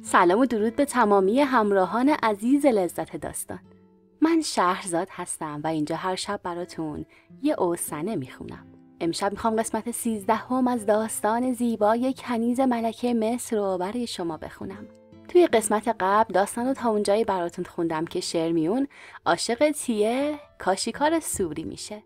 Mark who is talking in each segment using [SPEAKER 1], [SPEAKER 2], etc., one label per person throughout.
[SPEAKER 1] سلام و درود به تمامی همراهان عزیز لذت داستان. من شهرزاد هستم و اینجا هر شب براتون یه اوسنه میخونم. امشب میخوام قسمت 13 از داستان زیبای کنیز ملکه مصر رو برای شما بخونم. توی قسمت قبل داستان رو تا اونجایی براتون خوندم که شرمیون عاشق تیه کاشیکار سوری میشه.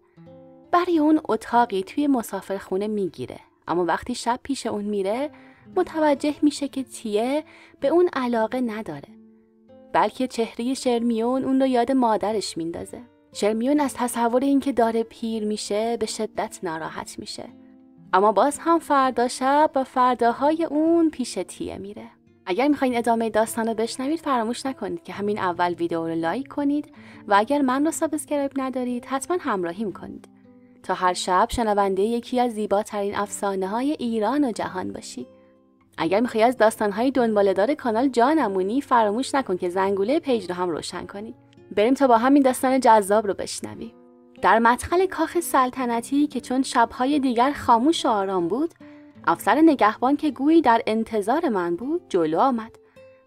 [SPEAKER 1] برای اون اتاقی توی مسافرخونه میگیره، اما وقتی شب پیش اون میره متوجه میشه که تیه به اون علاقه نداره، بلکه چهره شرمیون اون رو یاد مادرش میندازه. شرمیون از تصور این که داره پیر میشه به شدت ناراحت میشه، اما باز هم فردا شب و فرداهای اون پیش تیه میره. اگر میخواین ادامه داستان رو بشنوید فراموش نکنید که همین اول ویدیو رو لایک کنید و اگر من رو سابسکرایب ندارید حتما همراهیم کنید تا هر شب شنونده یکی از زیباترین افسانه‌های ایران و جهان باشی. اگر میخوای از داستان‌های دنباله‌دار کانال جا نمونی فراموش نکن که زنگوله پیج رو هم روشن کنی. بریم تا با همین داستان جذاب رو بشنویم. در مدخل کاخ سلطنتی که چون شب‌های دیگر خاموش و آرام بود، افسر نگهبان که گویی در انتظار من بود جلو آمد.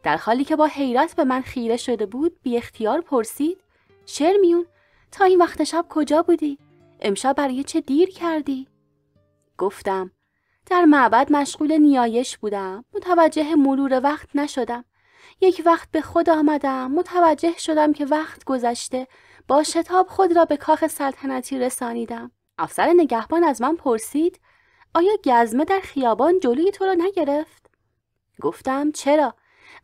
[SPEAKER 1] در حالی که با حیرت به من خیره شده بود بی اختیار پرسید: شرمیون، تا این وقت شب کجا بودی؟ امشب برای چه دیر کردی؟ گفتم: در معبد مشغول نیایش بودم، متوجه مرور وقت نشدم. یک وقت به خود آمدم، متوجه شدم که وقت گذشته، با شتاب خود را به کاخ سلطنتی رسانیدم. افسر نگهبان از من پرسید: آیا گزمه در خیابان جلوی تو را نگرفت؟ گفتم: چرا؟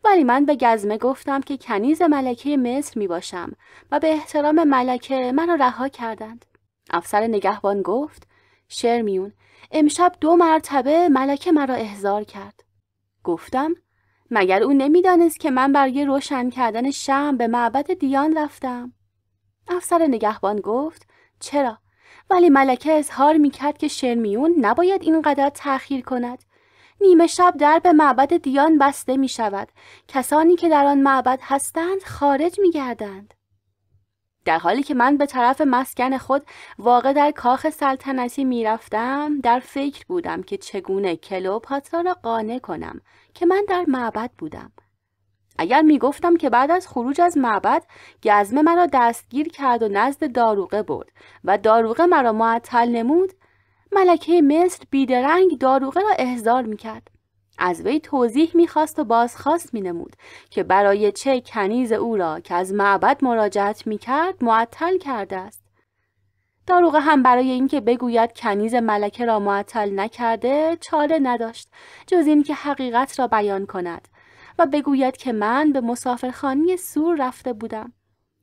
[SPEAKER 1] ولی من به گزمه گفتم که کنیز ملکه مصر می باشم و به احترام ملکه مرا رها کردند. افسر نگهبان گفت: شرمیون، امشب 2 مرتبه ملکه مرا احضار کرد. گفتم: مگر او نمیدانست که من برای روشن کردن شمع به معبد دیان رفتم؟ افسر نگهبان گفت: چرا؟ ولی ملکه اظهار میکرد که شرمیون نباید اینقدر تأخیر کند. نیمه شب در به معبد دیان بسته می شود. کسانی که در آن معبد هستند خارج می گردند. در حالی که من به طرف مسکن خود واقع در کاخ سلطنتی می رفتم، در فکر بودم که چگونه کلئوپاترا را قانع کنم که من در معبد بودم. اگر می گفتم که بعد از خروج از معبد گزمه مرا دستگیر کرد و نزد داروغه برد و داروغه مرا معطل نمود، ملکه مصر بیدرنگ داروغه را احضار می کرد. از وی توضیح می خواست و بازخواست می نمود که برای چه کنیز او را که از معبد مراجعت می کرد معطل کرده است. داروغه هم برای اینکه بگوید کنیز ملکه را معطل نکرده چاره نداشت جز این که حقیقت را بیان کند و بگوید که من به مسافرخانه سور رفته بودم.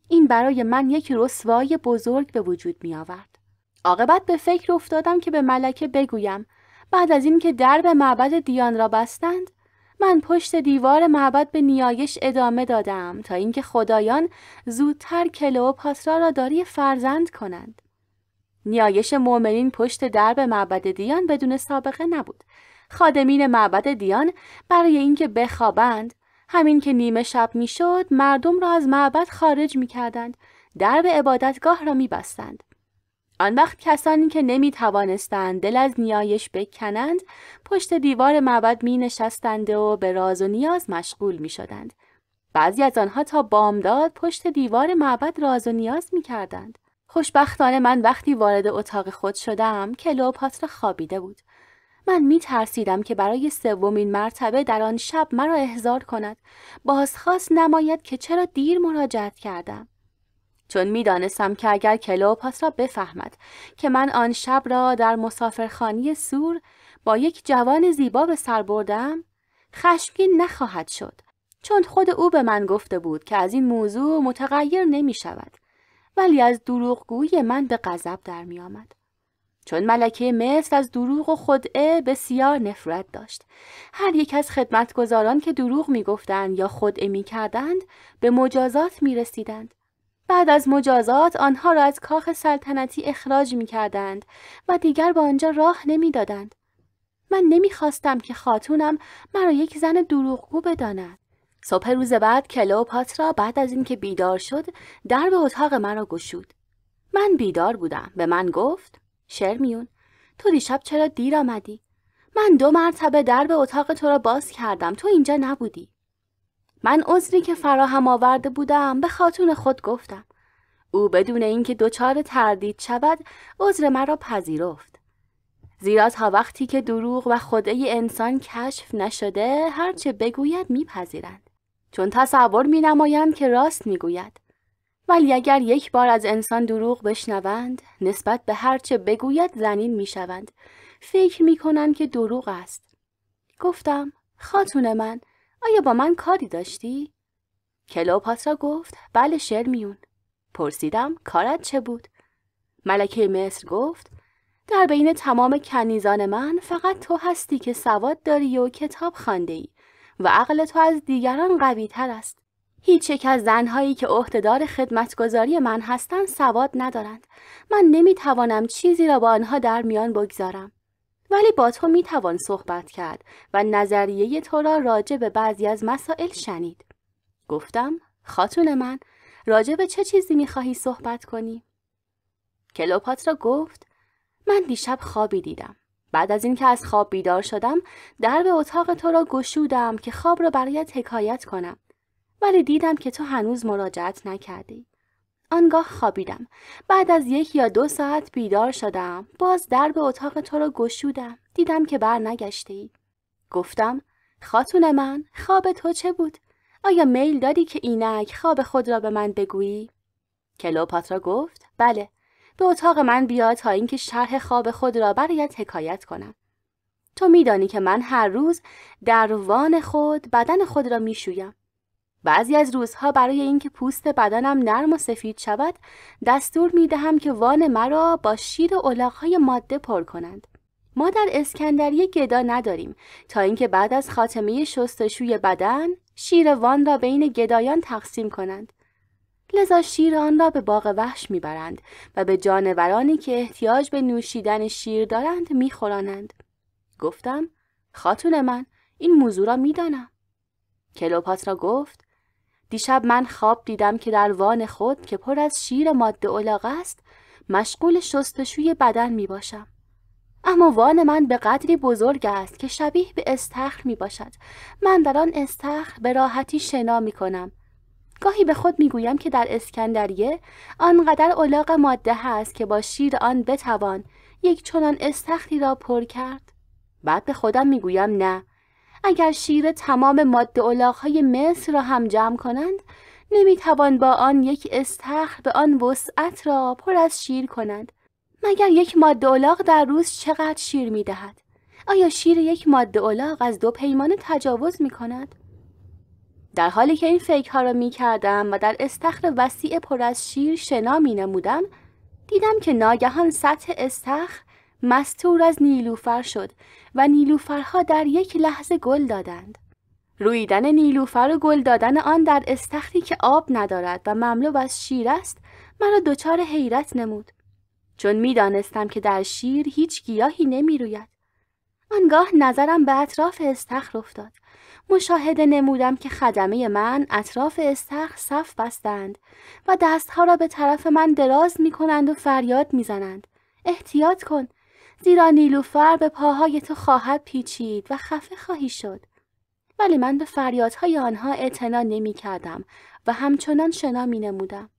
[SPEAKER 1] این برای من یک رسوایی بزرگ به وجود می آورد. عاقبت به فکر افتادم که به ملکه بگویم بعد از این که درب معبد دیان را بستند، من پشت دیوار معبد به نیایش ادامه دادم تا اینکه خدایان زودتر کلئوپاترا را داری فرزند کنند. نیایش مؤمنین پشت درب معبد دیان بدون سابقه نبود. خادمین معبد دیان برای اینکه بخوابند، همین که نیمه شب میشد مردم را از معبد خارج میکردند، درب عبادتگاه را میبستند. آن وقت کسانی که نمی توانستند دل از نیایش بکنند پشت دیوار معبد می نشستند و به راز و نیاز مشغول می شدند. بعضی از آنها تا بامداد پشت دیوار معبد راز و نیاز می کردند. خوشبختانه من وقتی وارد اتاق خود شدم کلئوپاترا خوابیده بود. من می ترسیدم که برای 3مین مرتبه در آن شب مرا احضار کند، بازخواست نماید که چرا دیر مراجعت کردم. چون می دانستم که اگر کلئوپاترا بفهمد که من آن شب را در مسافرخانه سور با یک جوان زیبا به سر بردم، خشمگین نخواهد شد، چون خود او به من گفته بود که از این موضوع متغیر نمی شود، ولی از دروغگویی من به غضب در می آمد. چون ملکه مصر از دروغ و خدعه بسیار نفرت داشت. هر یک از خدمتگزاران که دروغ می گفتند یا خدعه می کردند به مجازات می رسیدند. بعد از مجازات آنها را از کاخ سلطنتی اخراج می کردند و دیگر با آنجا راه نمی دادند. من نمی خواستم که خاتونم مرا یک زن دروغگو بداند. صبح روز بعد کلئوپاترا بعد از اینکه بیدار شد در به اتاق مرا گشود. من بیدار بودم. به من گفت: شرمیون، تو دیشب چرا دیر آمدی؟ من 2 مرتبه در به اتاق تو را باز کردم، تو اینجا نبودی. من عذری که فراهم آورده بودم به خاتون خود گفتم. او بدون اینکه دچار تردید شود عذر مرا پذیرفت. زیرا تا وقتی که دروغ و خدعه انسان کشف نشده هرچه بگوید میپذیرند، چون تصور مینمایند که راست میگوید. ولی اگر یک بار از انسان دروغ بشنوند نسبت به هرچه بگوید ذلیل میشوند، فکر میکنند که دروغ است. گفتم خاتون من، آیا با من کاری داشتی؟ کلئوپاترا گفت بله شرمیون. پرسیدم کارت چه بود؟ ملکه مصر گفت در بین تمام کنیزان من فقط تو هستی که سواد داری و کتاب خوانده‌ای و عقل تو از دیگران قوی تر است. هیچ یک از زنهایی که عهدهدار خدمتگزاری من هستند سواد ندارند. من نمیتوانم چیزی را با آنها در میان بگذارم. ولی با تو میتوان صحبت کرد و نظریه تو را راجع به بعضی از مسائل شنید. گفتم خاتون من، راجع به چه چیزی میخواهی صحبت کنی؟ کلئوپاترا گفت من دیشب خوابی دیدم. بعد از اینکه از خواب بیدار شدم درب اتاق تو را گشودم که خواب را برایت حکایت کنم، ولی دیدم که تو هنوز مراجعت نکردی. آنگاه خوابیدم. بعد از 1 یا 2 ساعت بیدار شدم. باز درب اتاق تو را گشودم. دیدم که بر نگشتی. گفتم خاتون من، خواب تو چه بود؟ آیا میل داری که اینک خواب خود را به من بگویی؟ کلئوپاترا گفت بله، به اتاق من بیا تا اینکه شرح خواب خود را برایت حکایت کنم. تو میدانی که من هر روز در وان خود بدن خود را میشویم. بعضی از روزها برای اینکه پوست بدنم نرم و سفید شود دستور میدهم که وان مرا با شیر الاغ‌های ماده پر کنند. ما در اسکندریه گدا نداریم تا اینکه بعد از خاتمه شستشوی بدن شیر وان را بین گدایان تقسیم کنند. لذا شیر آن را به باغ وحش میبرند و به جانورانی که احتیاج به نوشیدن شیر دارند میخورانند. گفتم خاتون من، این موضوع را میدانم. کلئوپاترا گفت دیشب من خواب دیدم که در وان خود که پر از شیر ماده الاغ است مشغول شستشوی بدن می باشم. اما وان من به قدری بزرگ است که شبیه به استخر می باشد. من در آن استخر به راحتی شنا می کنم. گاهی به خود می گویم که در اسکندریه آنقدر الاغ ماده هست که با شیر آن بتوان یک چنان استخری را پر کرد. بعد به خودم می گویم نه، اگر شیر تمام ماده الاغ‌های مصر را هم جمع کنند نمیتوان با آن یک استخر به آن وسعت را پر از شیر کنند. مگر یک ماده الاغ در روز چقدر شیر میدهد؟ آیا شیر یک ماده الاغ از 2 پیمانه تجاوز میکند؟ در حالی که این فکرها را میکردم و در استخر وسیع پر از شیر شنا مینمودم دیدم که ناگهان سطح استخر مستور از نیلوفر شد و نیلوفرها در یک لحظه گل دادند. رویدن نیلوفر و گل دادن آن در استخری که آب ندارد و مملو از شیر است مرا دچار حیرت نمود، چون میدانستم که در شیر هیچ گیاهی نمی روید. آنگاه نظرم به اطراف استخر افتاد. مشاهده نمودم که خدمه من اطراف استخر صف بستند و دستها را به طرف من دراز می کنند و فریاد می زنند احتیاط کن، زیرا نیلوفر به پاهای تو خواهد پیچید و خفه خواهی شد. ولی من به فریادهای آنها اعتنا نمی کردم و همچنان شنا می نمودم.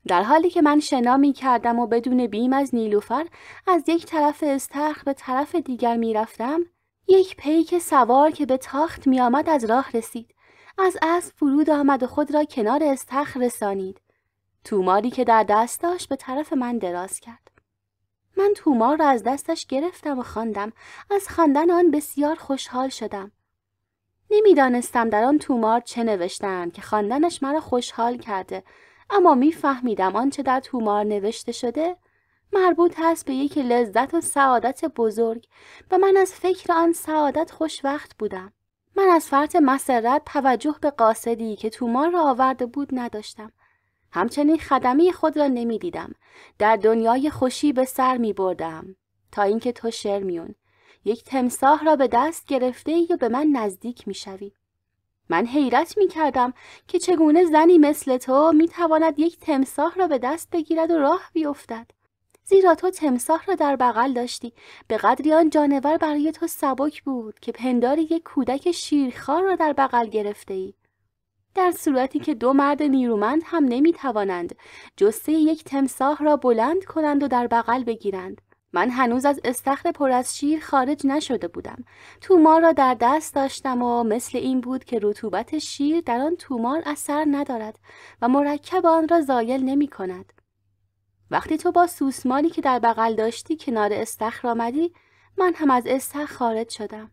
[SPEAKER 1] در حالی که من شنا می کردم و بدون بیم از نیلوفر از یک طرف استخر به طرف دیگر می رفتم، یک پیک سوار که به تاخت می آمد از راه رسید. از اسب فرود آمد و خود را کنار استخر رسانید. توماری که در دست داشت به طرف من دراز کرد. من تومار را از دستش گرفتم و خواندم. از خواندن آن بسیار خوشحال شدم. نمیدانستم در آن تومار چه نوشتند که خواندنش مرا خوشحال کرده، اما میفهمیدم آنچه در تومار نوشته شده مربوط است به یک لذت و سعادت بزرگ و من از فکر آن سعادت خوشوقت بودم. من از فرط مسرت توجه به قاصدی که تومار را آورده بود نداشتم. همچنین خدمه خود را نمیدیدم. در دنیای خوشی به سر می بردم تا اینکه تو شرمیون یک تمساح را به دست گرفته یا به من نزدیک می شوی. من حیرت می کردم که چگونه زنی مثل تو می تواند یک تمساح را به دست بگیرد و راه بیفتد. زیرا تو تمساح را در بغل داشتی، به قدری آن جانور برای تو سبک بود که پندار یک کودک شیرخوار را در بغل گرفته ای. در صورتی که دو مرد نیرومند هم نمی‌توانند جثه یک تمساح را بلند کنند و در بغل بگیرند. من هنوز از استخر پر از شیر خارج نشده بودم. تومار را در دست داشتم و مثل این بود که رطوبت شیر در آن تومار اثر ندارد و مرکب آن را زایل نمی کند. وقتی تو با سوسماری که در بغل داشتی کنار استخر آمدی، من هم از استخر خارج شدم.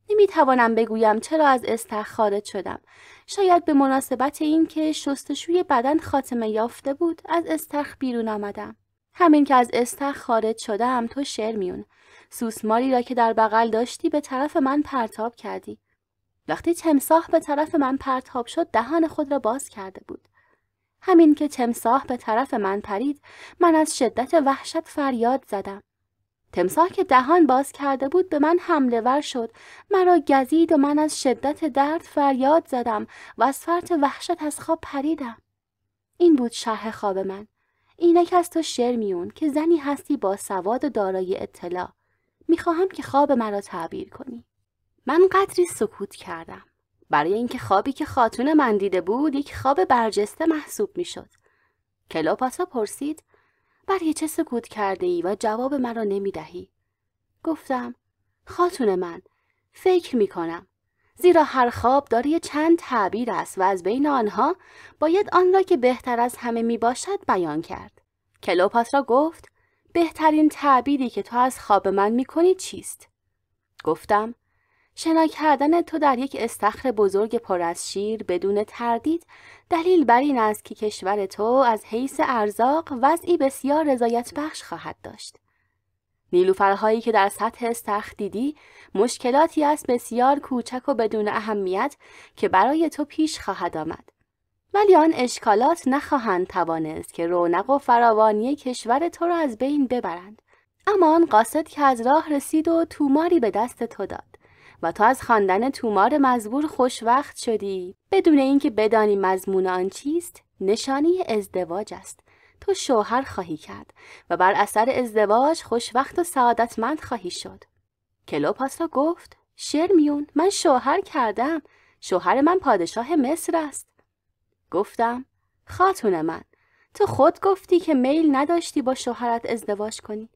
[SPEAKER 1] نمی توانم بگویم چرا از استخر خارج شدم. شاید به مناسبت این که شستشوی بدن خاتمه یافته بود از استخر بیرون آمدم. همین که از استخر خارج شدم تو شرمیون، سوسماری را که در بغل داشتی به طرف من پرتاب کردی. وقتی تمساح به طرف من پرتاب شد دهان خود را باز کرده بود. همین که تمساح به طرف من پرید من از شدت وحشت فریاد زدم. تمساح که دهان باز کرده بود به من حمله ور شد، مرا گزید و من از شدت درد فریاد زدم و از فرط وحشت از خواب پریدم. این بود شرح خواب من. اینک از تو شرمیون که زنی هستی با سواد و دارای اطلاع. میخواهم که خواب مرا تعبیر کنی. من قدری سکوت کردم. برای اینکه خوابی که خاتون من دیده بود یک خواب برجسته محسوب میشد. کلئوپاترا پرسید: برای چه سکوت کرده ای و جواب مرا نمیدهی؟ گفتم: خاتون من، فکر میکنم. زیرا هر خواب دارای چند تعبیر است و از بین آنها باید آن را که بهتر از همه می باشد بیان کرد. کلئوپاترا گفت: بهترین تعبیری که تو از خواب من می کنی چیست؟ گفتم: شنا کردن تو در یک استخر بزرگ پر از شیر بدون تردید دلیل بر این است که کشور تو از حیث ارزاق وضعی بسیار رضایت بخش خواهد داشت. نیلوفرهایی که در سطح استخر دیدی مشکلاتی است بسیار کوچک و بدون اهمیت که برای تو پیش خواهد آمد. ولی آن اشکالات نخواهند توانست که رونق و فراوانی کشور تو را از بین ببرند. اما آن قاصد که از راه رسید و توماری به دست تو داد و تو از خواندن تومار مزبور خوشوقت شدی بدون اینکه بدانی مضمون آن چیست، نشانی ازدواج است. تو شوهر خواهی کرد و بر اثر ازدواج خوشوقت و سعادتمند خواهی شد. کلئوپاترا گفت: شرمیون، من شوهر کردم. شوهر من پادشاه مصر است. گفتم: خاتون من، تو خود گفتی که میل نداشتی با شوهرت ازدواج کنی.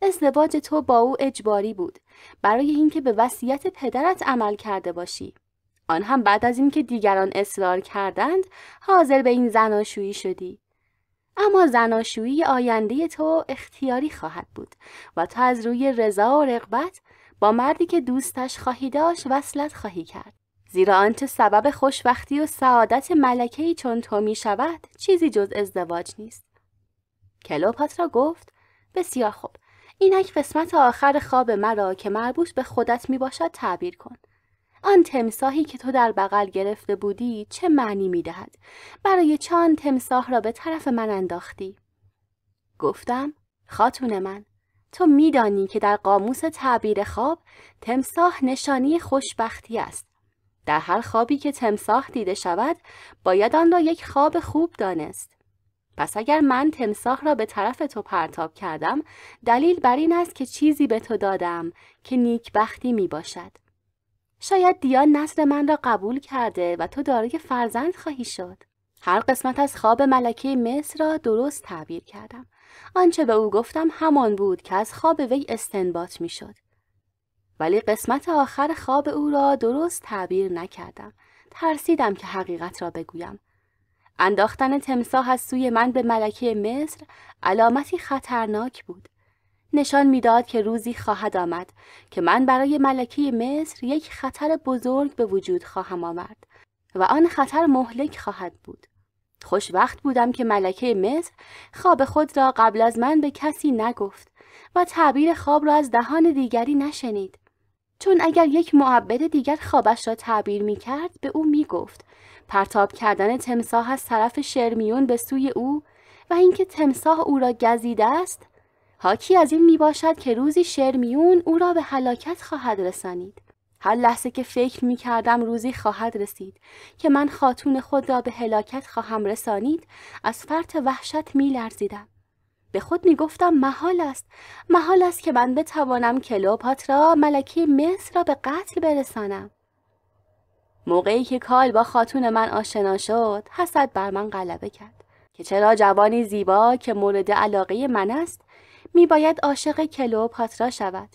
[SPEAKER 1] ازدواج تو با او اجباری بود برای اینکه به وصیت پدرت عمل کرده باشی. آن هم بعد از اینکه دیگران اصرار کردند حاضر به این زناشویی شدی. اما زناشویی آینده تو اختیاری خواهد بود و تو از روی رضا و رغبت با مردی که دوستش خواهی داشت وصلت خواهی کرد. زیرا آنچه سبب خوشبختی و سعادت ملکه‌ای چون تو می شود چیزی جز ازدواج نیست. کلئوپاترا گفت: بسیار خوب، اینک قسمت آخر خواب مرا که مربوط به خودت می باشد تعبیر کن. آن تمساحی که تو در بغل گرفته بودی چه معنی می دهد؟ برای چه آن تمساح را به طرف من انداختی؟ گفتم: خاتون من، تو می دانی که در قاموس تعبیر خواب تمساح نشانی خوشبختی است. در هر خوابی که تمساح دیده شود باید آن را یک خواب خوب دانست. پس اگر من تمساح را به طرف تو پرتاب کردم دلیل بر این است که چیزی به تو دادم که نیکبختی می باشد. شاید دیان نظر من را قبول کرده و تو دارای فرزند خواهی شد. هر قسمت از خواب ملکه مصر را درست تعبیر کردم. آنچه به او گفتم همان بود که از خواب وی استنباط می شد. ولی قسمت آخر خواب او را درست تعبیر نکردم. ترسیدم که حقیقت را بگویم. انداختن تمساح از سوی من به ملکه مصر علامتی خطرناک بود. نشان میداد که روزی خواهد آمد که من برای ملکه مصر یک خطر بزرگ به وجود خواهم آورد و آن خطر مهلک خواهد بود. خوشوقت بودم که ملکه مصر خواب خود را قبل از من به کسی نگفت و تعبیر خواب را از دهان دیگری نشنید. چون اگر یک معبد دیگر خوابش را تعبیر می کرد به او می گفت پرتاب کردن تمساح از طرف شرمیون به سوی او و اینکه تمساح او را گزیده است حاکی از این می باشد که روزی شرمیون او را به هلاکت خواهد رسانید. هر لحظه که فکر می کردم روزی خواهد رسید که من خاتون خود را به هلاکت خواهم رسانید از فرط وحشت می لرزیدم. به خود می گفتم محال است که من بتوانم کلئوپاترا ملکه مصر را به قتل برسانم. موقعی که کال با خاتون من آشنا شد، حسد بر من غلبه کرد که چرا جوانی زیبا که مورد علاقه من است میباید عاشق کلئوپاترا شود.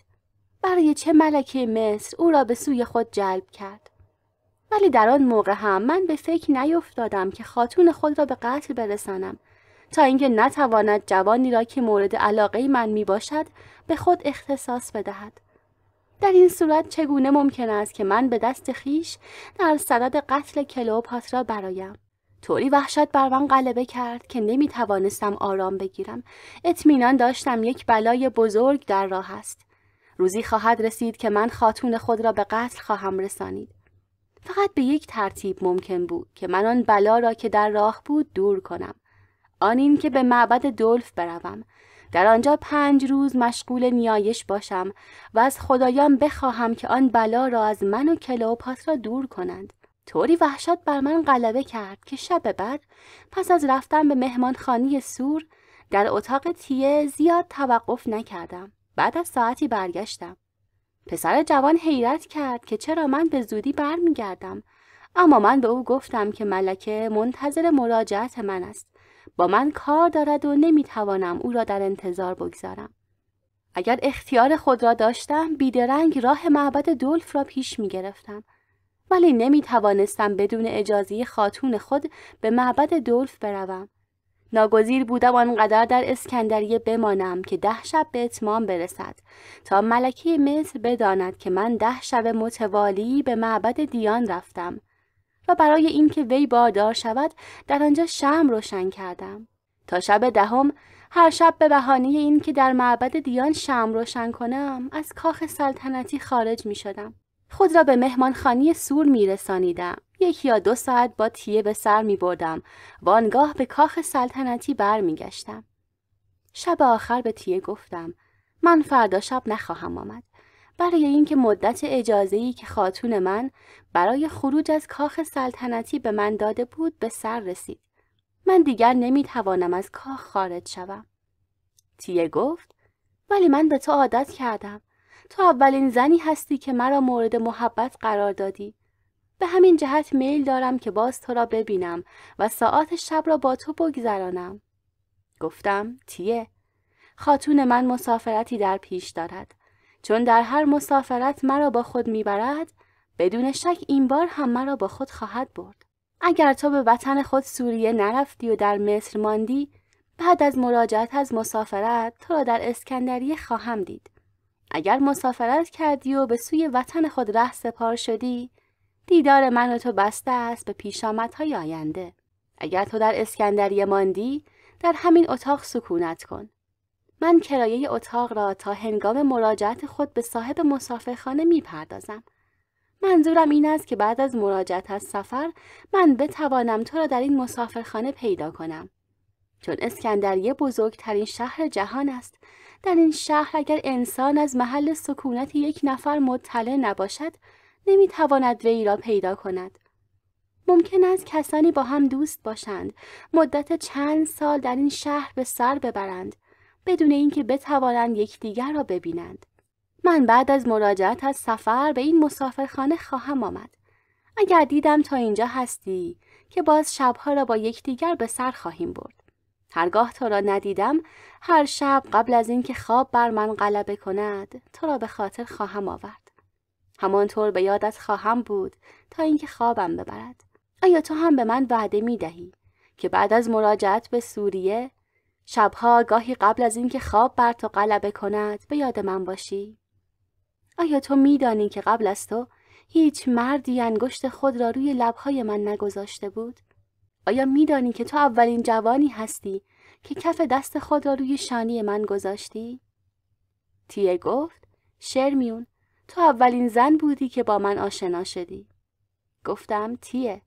[SPEAKER 1] برای چه ملکه مصر او را به سوی خود جلب کرد؟ ولی در آن موقع هم من به فکر نیفتادم که خاتون خود را به قتل برسانم تا اینکه نتواند جوانی را که مورد علاقه من می باشد به خود اختصاص بدهد. در این صورت چگونه ممکن است که من به دست خیش در صدد قتل کلئوپاترا برایم؟ طوری وحشت بر من غلبه کرد که نمی توانستم آرام بگیرم. اطمینان داشتم یک بلای بزرگ در راه است. روزی خواهد رسید که من خاتون خود را به قتل خواهم رسانید. فقط به یک ترتیب ممکن بود که من آن بلا را که در راه بود دور کنم. آن این که به معبد دولف بروم، در آنجا 5 روز مشغول نیایش باشم و از خدایان بخواهم که آن بلا را از من و کلئوپاترا دور کنند. طوری وحشت بر من غلبه کرد که شب بعد پس از رفتن به مهمانخانه سور در اتاق تیه زیاد توقف نکردم. بعد از ساعتی برگشتم. پسر جوان حیرت کرد که چرا من به زودی برمیگردم، اما من به او گفتم که ملکه منتظر مراجعت من است. با من کار دارد و نمیتوانم او را در انتظار بگذارم. اگر اختیار خود را داشتم بیدرنگ راه معبد دولف را پیش میگرفتم، ولی نمیتوانستم بدون اجازه خاتون خود به معبد دولف بروم. ناگزیر بودم آنقدر در اسکندریه بمانم که 10 شب به اتمام برسد تا ملکه مصر بداند که من 10 شب متوالی به معبد دیان رفتم و برای اینکه وی باردار شود در آنجا شمع روشن کردم. تا شب 10 هر شب به بهانه این که در معبد دیان شمع روشن کنم از کاخ سلطنتی خارج می شدم. خود را به مهمانخانه سور می رسانیدم. 1 یا 2 ساعت با تیه به سر می بردم و آنگاه به کاخ سلطنتی بر می گشتم. شب آخر به تیه گفتم من فردا شب نخواهم آمد، برای اینکه مدت اجازه‌ای که خاتون من برای خروج از کاخ سلطنتی به من داده بود به سر رسید. من دیگر نمی توانم از کاخ خارج شوم. تیه گفت ولی من به تو عادت کردم. تو اولین زنی هستی که مرا مورد محبت قرار دادی. به همین جهت میل دارم که باز تو را ببینم و ساعات شب را با تو بگذرانم. گفتم تیه، خاتون من مسافرتی در پیش دارد. چون در هر مسافرت مرا با خود میبرد، بدون شک این بار هم مرا با خود خواهد برد. اگر تو به وطن خود سوریه نرفتی و در مصر ماندی، بعد از مراجعت از مسافرت تو را در اسکندریه خواهم دید. اگر مسافرت کردی و به سوی وطن خود ره سپار شدی، دیدار من و تو بسته است به پیشامدهای آینده. اگر تو در اسکندریه ماندی، در همین اتاق سکونت کن. من کرایه اتاق را تا هنگام مراجعت خود به صاحب مسافرخانه میپردازم. منظورم این است که بعد از مراجعت از سفر من بتوانم تو را در این مسافرخانه پیدا کنم. چون اسکندریه بزرگترین شهر جهان است، در این شهر اگر انسان از محل سکونت 1 نفر مطلع نباشد، نمیتواند وی را پیدا کند. ممکن است کسانی با هم دوست باشند، مدت چند سال در این شهر به سر ببرند، بدون اینکه بتوانند یکدیگر را ببینند. من بعد از مراجعت از سفر به این مسافرخانه خواهم آمد. اگر دیدم تا اینجا هستی که باز شبها را با یکدیگر به سر خواهیم برد. هرگاه تو را ندیدم، هر شب قبل از اینکه خواب بر من غلبه کند، تو را به خاطر خواهم آورد. همانطور به یادت خواهم بود تا اینکه خوابم ببرد. آیا تو هم به من وعده می دهی که بعد از مراجعت به سوریه، شبها گاهی قبل از اینکه خواب بر تو غلبه کند به یاد من باشی؟ آیا تو می دانی که قبل از تو هیچ مردی انگشت خود را روی لبهای من نگذاشته بود؟ آیا می دانی که تو اولین جوانی هستی که کف دست خود را روی شانه من گذاشتی؟ تیه گفت شرمیون، تو اولین زن بودی که با من آشنا شدی. گفتم تیه،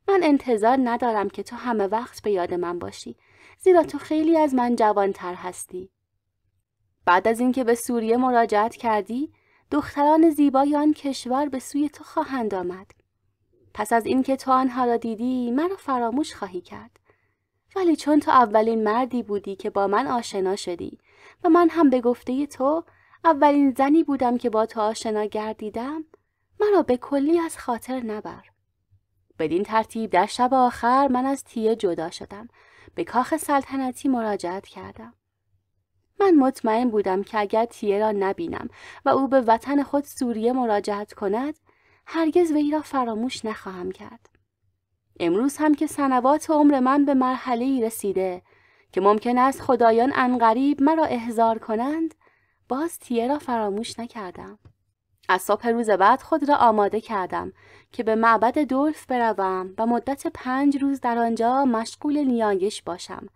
[SPEAKER 1] من انتظار ندارم که تو همه وقت به یاد من باشی، زیرا تو خیلی از من جوانتر هستی. بعد از اینکه به سوریه مراجعت کردی، دختران زیبای آن کشور به سوی تو خواهند آمد. پس از اینکه تو آنها را دیدی، مرا فراموش خواهی کرد. ولی چون تو اولین مردی بودی که با من آشنا شدی و من هم به گفته تو اولین زنی بودم که با تو آشنا گردیدم، مرا به کلی از خاطر نبر. بدین ترتیب در شب آخر من از تیه جدا شدم. به کاخ سلطنتی مراجعت کردم. من مطمئن بودم که اگر تیه را نبینم و او به وطن خود سوریه مراجعت کند، هرگز وی را فراموش نخواهم کرد. امروز هم که سنوات عمر من به مرحله‌ای رسیده که ممکن است خدایان عنقریب مرا احضار کنند، باز تیه را فراموش نکردم. از صبح روز بعد خود را آماده کردم که به معبد دولف بروم و مدت 5 روز در آنجا مشغول نیایش باشم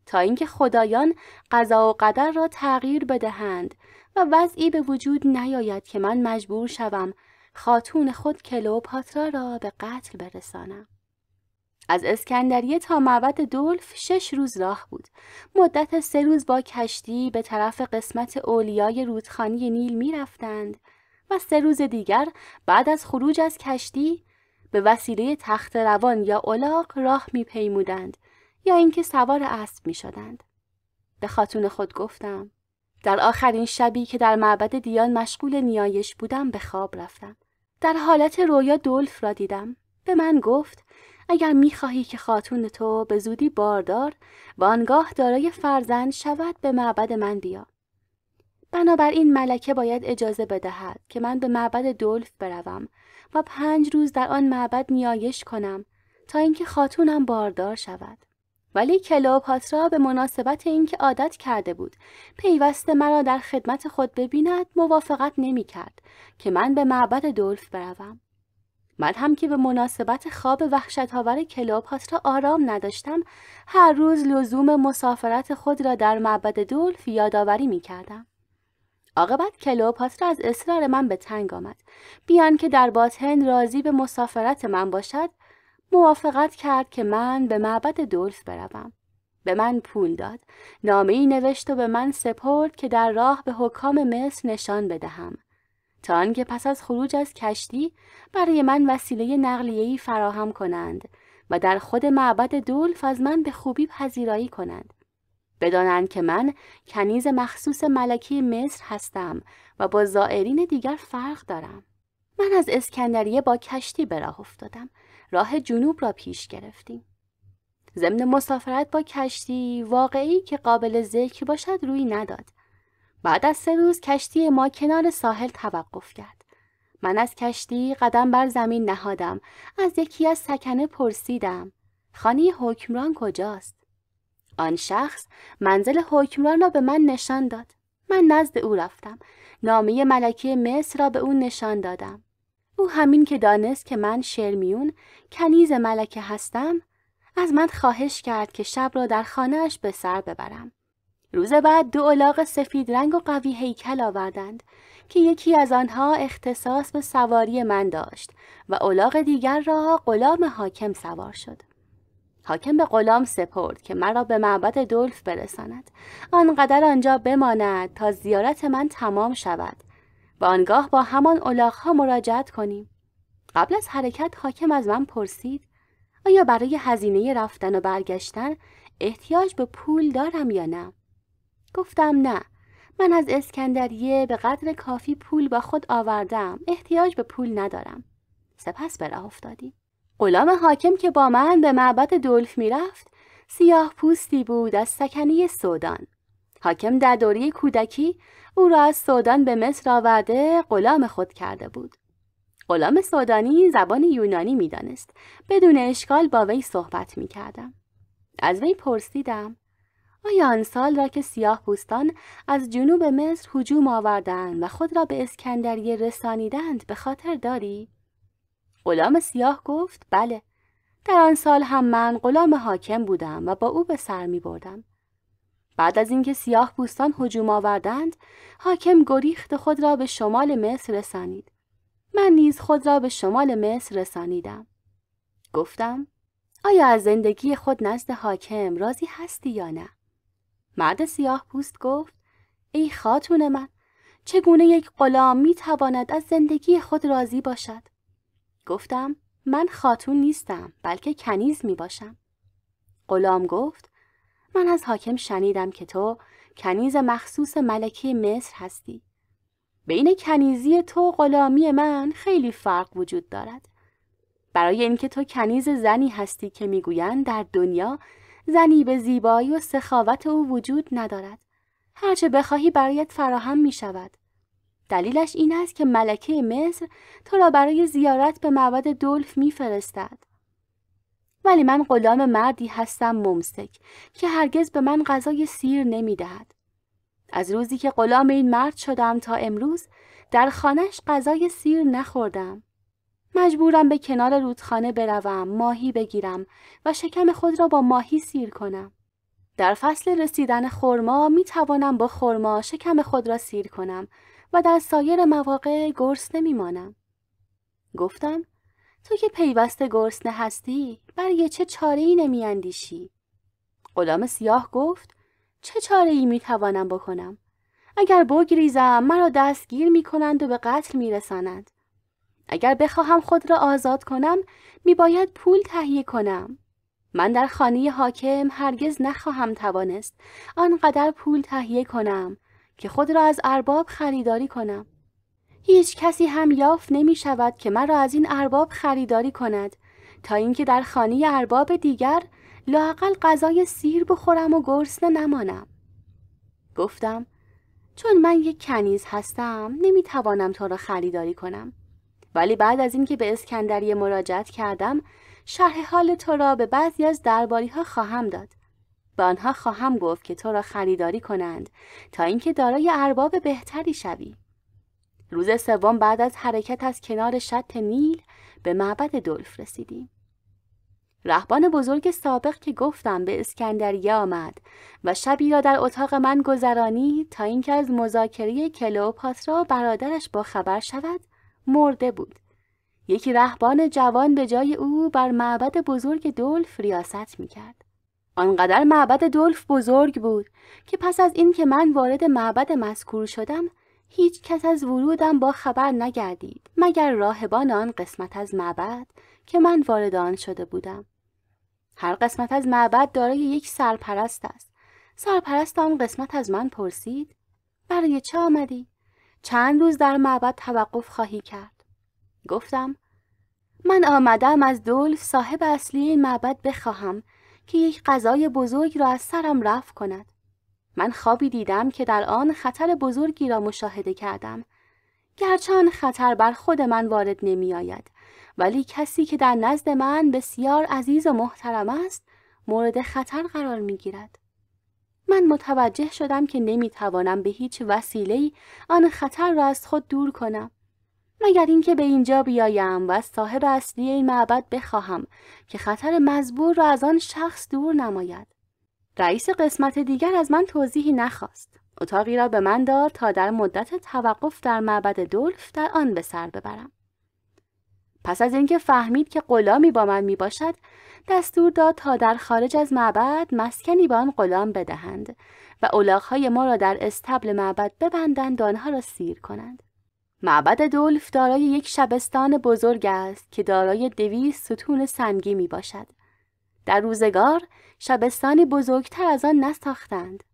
[SPEAKER 1] تا اینکه خدایان قضا و قدر را تغییر بدهند و وضعی به وجود نیاید که من مجبور شوم خاتون خود کلئوپاترا را به قتل برسانم. از اسکندریه تا معبد دولف 6 روز راه بود. مدت 3 روز با کشتی به طرف قسمت اولیای رودخانه نیل می رفتند و 3 روز دیگر بعد از خروج از کشتی به وسیله تخت روان یا الاغ راه می پیمودند یا اینکه سوار اسب می شدند. به خاتون خود گفتم در آخرین شبی که در معبد دیان مشغول نیایش بودم به خواب رفتم. در حالت رویا دولف را دیدم. به من گفت اگر می‌خواهی که خاتون تو به زودی باردار و آنگاه دارای فرزند شود به معبد من بیا. بنابراین ملکه باید اجازه بدهد که من به معبد دولف بروم و 5 روز در آن معبد نیایش کنم تا اینکه خاتونم باردار شود. ولی کلئوپاترا به مناسبت اینکه عادت کرده بود پیوسته مرا در خدمت خود ببیند موافقت نمی‌کرد که من به معبد دولف بروم. من هم که به مناسبت خواب وحشت‌آور کلئوپاترا آرام نداشتم، هر روز لزوم مسافرت خود را در معبد دولف یادآوری می‌کردم. عاقبت کلئوپاترا از اصرار من به تنگ آمد. بیان که در باطن راضی به مسافرت من باشد، موافقت کرد که من به معبد دولف بروم. به من پول داد، نامه‌ای نوشت و به من سپرد که در راه به حکام مصر نشان بدهم تا آنکه پس از خروج از کشتی برای من وسیله نقلیه‌ای فراهم کنند و در خود معبد دولف از من به خوبی پذیرایی کنند. بدانند که من کنیز مخصوص ملکه مصر هستم و با زائرین دیگر فرق دارم. من از اسکندریه با کشتی به راه افتادم. راه جنوب را پیش گرفتیم. ضمن مسافرت با کشتی واقعی که قابل ذکر باشد روی نداد. بعد از 3 روز کشتی ما کنار ساحل توقف کرد. من از کشتی قدم بر زمین نهادم. از یکی از سکنه پرسیدم خانه حکمران کجاست؟ آن شخص منزل حکمران را به من نشان داد. من نزد او رفتم. نامه ملکه مصر را به او نشان دادم. او همین که دانست که من شرمیون کنیز ملکه هستم، از من خواهش کرد که شب را در خانه‌اش به سر ببرم. روز بعد 2 الاغ سفید رنگ و قوی هیکل آوردند که یکی از آنها اختصاص به سواری من داشت و الاغ دیگر را غلام حاکم سوار شد. حاکم به غلام سپرد که مرا به معبد دولف برساند، آنقدر آنجا بماند تا زیارت من تمام شود و آنگاه با همان الاغ‌ها مراجعت کنیم. قبل از حرکت حاکم از من پرسید آیا برای هزینه رفتن و برگشتن احتیاج به پول دارم یا نه؟ گفتم نه، من از اسکندریه به قدر کافی پول با خود آوردم، احتیاج به پول ندارم. سپس به راه افتادیم. غلام حاکم که با من به معبد دولف میرفت سیاه پوستی بود از سکنه سودان. حاکم در دوره کودکی او را از سودان به مصر آورده غلام خود کرده بود. غلام سودانی زبان یونانی میدانست. بدون اشکال با وی صحبت میکردم. از وی پرسیدم آیا آن سال را که سیاه پوستان از جنوب مصر هجوم آوردند و خود را به اسکندریه رسانیدند به خاطر داری؟ غلام سیاه گفت بله، در آن سال هم من غلام حاکم بودم و با او به سر می بردم. بعد از اینکه سیاه پوستان هجوم آوردند، حاکم گریخت خود را به شمال مصر رسانید. من نیز خود را به شمال مصر رسانیدم. گفتم آیا از زندگی خود نزد حاکم راضی هستی یا نه؟ مرد سیاه پوست گفت ای خاتون من، چگونه یک غلام می تواند از زندگی خود راضی باشد؟ گفتم من خاتون نیستم بلکه کنیز می باشم. غلام گفت من از حاکم شنیدم که تو کنیز مخصوص ملکه مصر هستی. بین کنیزی تو و غلامی من خیلی فرق وجود دارد. برای اینکه تو کنیز زنی هستی که میگویند در دنیا زنی به زیبایی و سخاوت او وجود ندارد. هرچه بخواهی برایت فراهم می شود. دلیلش این است که ملکه مصر تو را برای زیارت به معبد دلف می فرستد. ولی من غلام مردی هستم ممسک که هرگز به من غذای سیر نمی دهد. از روزی که غلام این مرد شدم تا امروز در خانه‌اش غذای سیر نخوردم. مجبورم به کنار رودخانه بروم، ماهی بگیرم و شکم خود را با ماهی سیر کنم. در فصل رسیدن خرما می توانم با خرما شکم خود را سیر کنم و در سایر مواقع گرسنه می مانم. گفتم تو که پیوسته گرسنه هستی برای چه چاره‌ای نمی اندیشی؟ غلام سیاه گفت چه چاره‌ای می توانم بکنم؟ اگر بگریزم مرا دستگیر می کنند و به قتل می رسانند. اگر بخواهم خود را آزاد کنم می باید پول تهیه کنم. من در خانه حاکم هرگز نخواهم توانست آنقدر پول تهیه کنم که خود را از ارباب خریداری کنم. هیچ کسی هم یافت نمی شود که مرا از این ارباب خریداری کند تا اینکه در خانه ارباب دیگر لااقل غذای سیر بخورم و گرسنه نمانم. گفتم چون من یک کنیز هستم نمی توانم تو را خریداری کنم. ولی بعد از اینکه به اسکندریه مراجعت کردم شرح حال تو را به بعضی از درباری ها خواهم داد. به آنها خواهم گفت که تو را خریداری کنند تا اینکه دارای ارباب بهتری شوی. روز سوم بعد از حرکت از کنار شط نیل به معبد دلف رسیدیم. رهبان بزرگ سابق که گفتم به اسکندریه آمد و شبی را در اتاق من گذرانی تا اینکه از مذاکره کلئوپاترا برادرش با خبر شود مرده بود. یکی رهبان جوان به جای او بر معبد بزرگ دلف ریاست می‌کرد. آنقدر معبد دلف بزرگ بود که پس از این که من وارد معبد مذکور شدم هیچ کس از ورودم با خبر نگردید مگر راهبان آن قسمت از معبد که من وارد آن شده بودم. هر قسمت از معبد دارای یک سرپرست است. سرپرست آن قسمت از من پرسید برای چه آمدی؟ چند روز در معبد توقف خواهی کرد؟ گفتم من آمدم از دلف صاحب اصلی این معبد بخواهم که یک قضای بزرگ را از سرم رفع کند. من خوابی دیدم که در آن خطر بزرگی را مشاهده کردم. گرچه آن خطر بر خود من وارد نمی آید ولی کسی که در نزد من بسیار عزیز و محترم است مورد خطر قرار می گیرد. من متوجه شدم که نمی توانم به هیچ وسیله‌ای آن خطر را از خود دور کنم مگر اینکه به اینجا بیایم و از صاحب اصلی این معبد بخواهم که خطر مزبور را از آن شخص دور نماید. رئیس قسمت دیگر از من توضیحی نخواست. اتاقی را به من داد تا در مدت توقف در معبد دلف در آن به سر ببرم. پس از اینکه فهمید که غلامی با من می باشد دستور داد تا در خارج از معبد مسکنی به آن غلام بدهند و الاغ‌های ما را در استبل معبد ببندند و آنها را سیر کنند. معبد دلف دارای یک شبستان بزرگ است که دارای 200 ستون سنگی می باشد. در روزگار شبستانی بزرگتر از آن نساختند.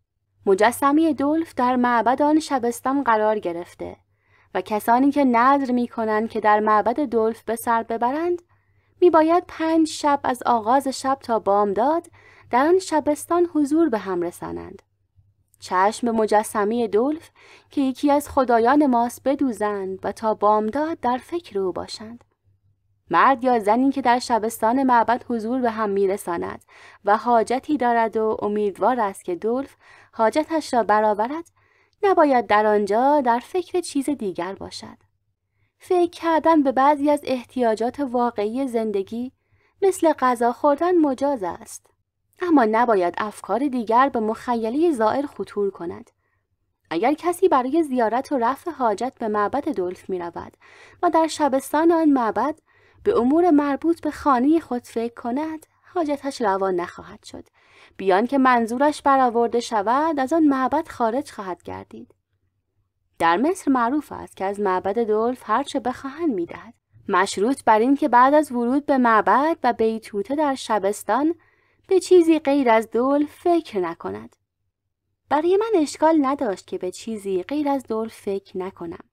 [SPEAKER 1] مجسمه دلف در معبد آن شبستان قرار گرفته و کسانی که نذر می کنند که در معبد دلف به سر ببرند می باید 5 شب از آغاز شب تا بامداد در آن شبستان حضور به هم رسانند. چشم به مجسمه دلف که یکی از خدایان ماست بدوزند و تا بامداد در فکر او باشند. مرد یا زنی که در شبستان معبد حضور به هم میرساند و حاجتی دارد و امیدوار است که دلف حاجتش را برآورد نباید در آنجا در فکر چیز دیگر باشد. فکر کردن به بعضی از احتیاجات واقعی زندگی مثل غذا خوردن مجاز است، اما نباید افکار دیگر به مخیله زائر خطور کند. اگر کسی برای زیارت و رفع حاجت به معبد دلف می رود و در شبستان آن معبد به امور مربوط به خانه خود فکر کند، حاجتش روا نخواهد شد. بیان که منظورش برآورده شود از آن معبد خارج خواهد گردید. در مصر معروف است که از معبد دلف هر چه بخواهند می دهد، مشروط بر این که بعد از ورود به معبد و بیتوته در شبستان به چیزی غیر از دلف فکر نکند. برای من اشکال نداشت که به چیزی غیر از دلف فکر نکنم،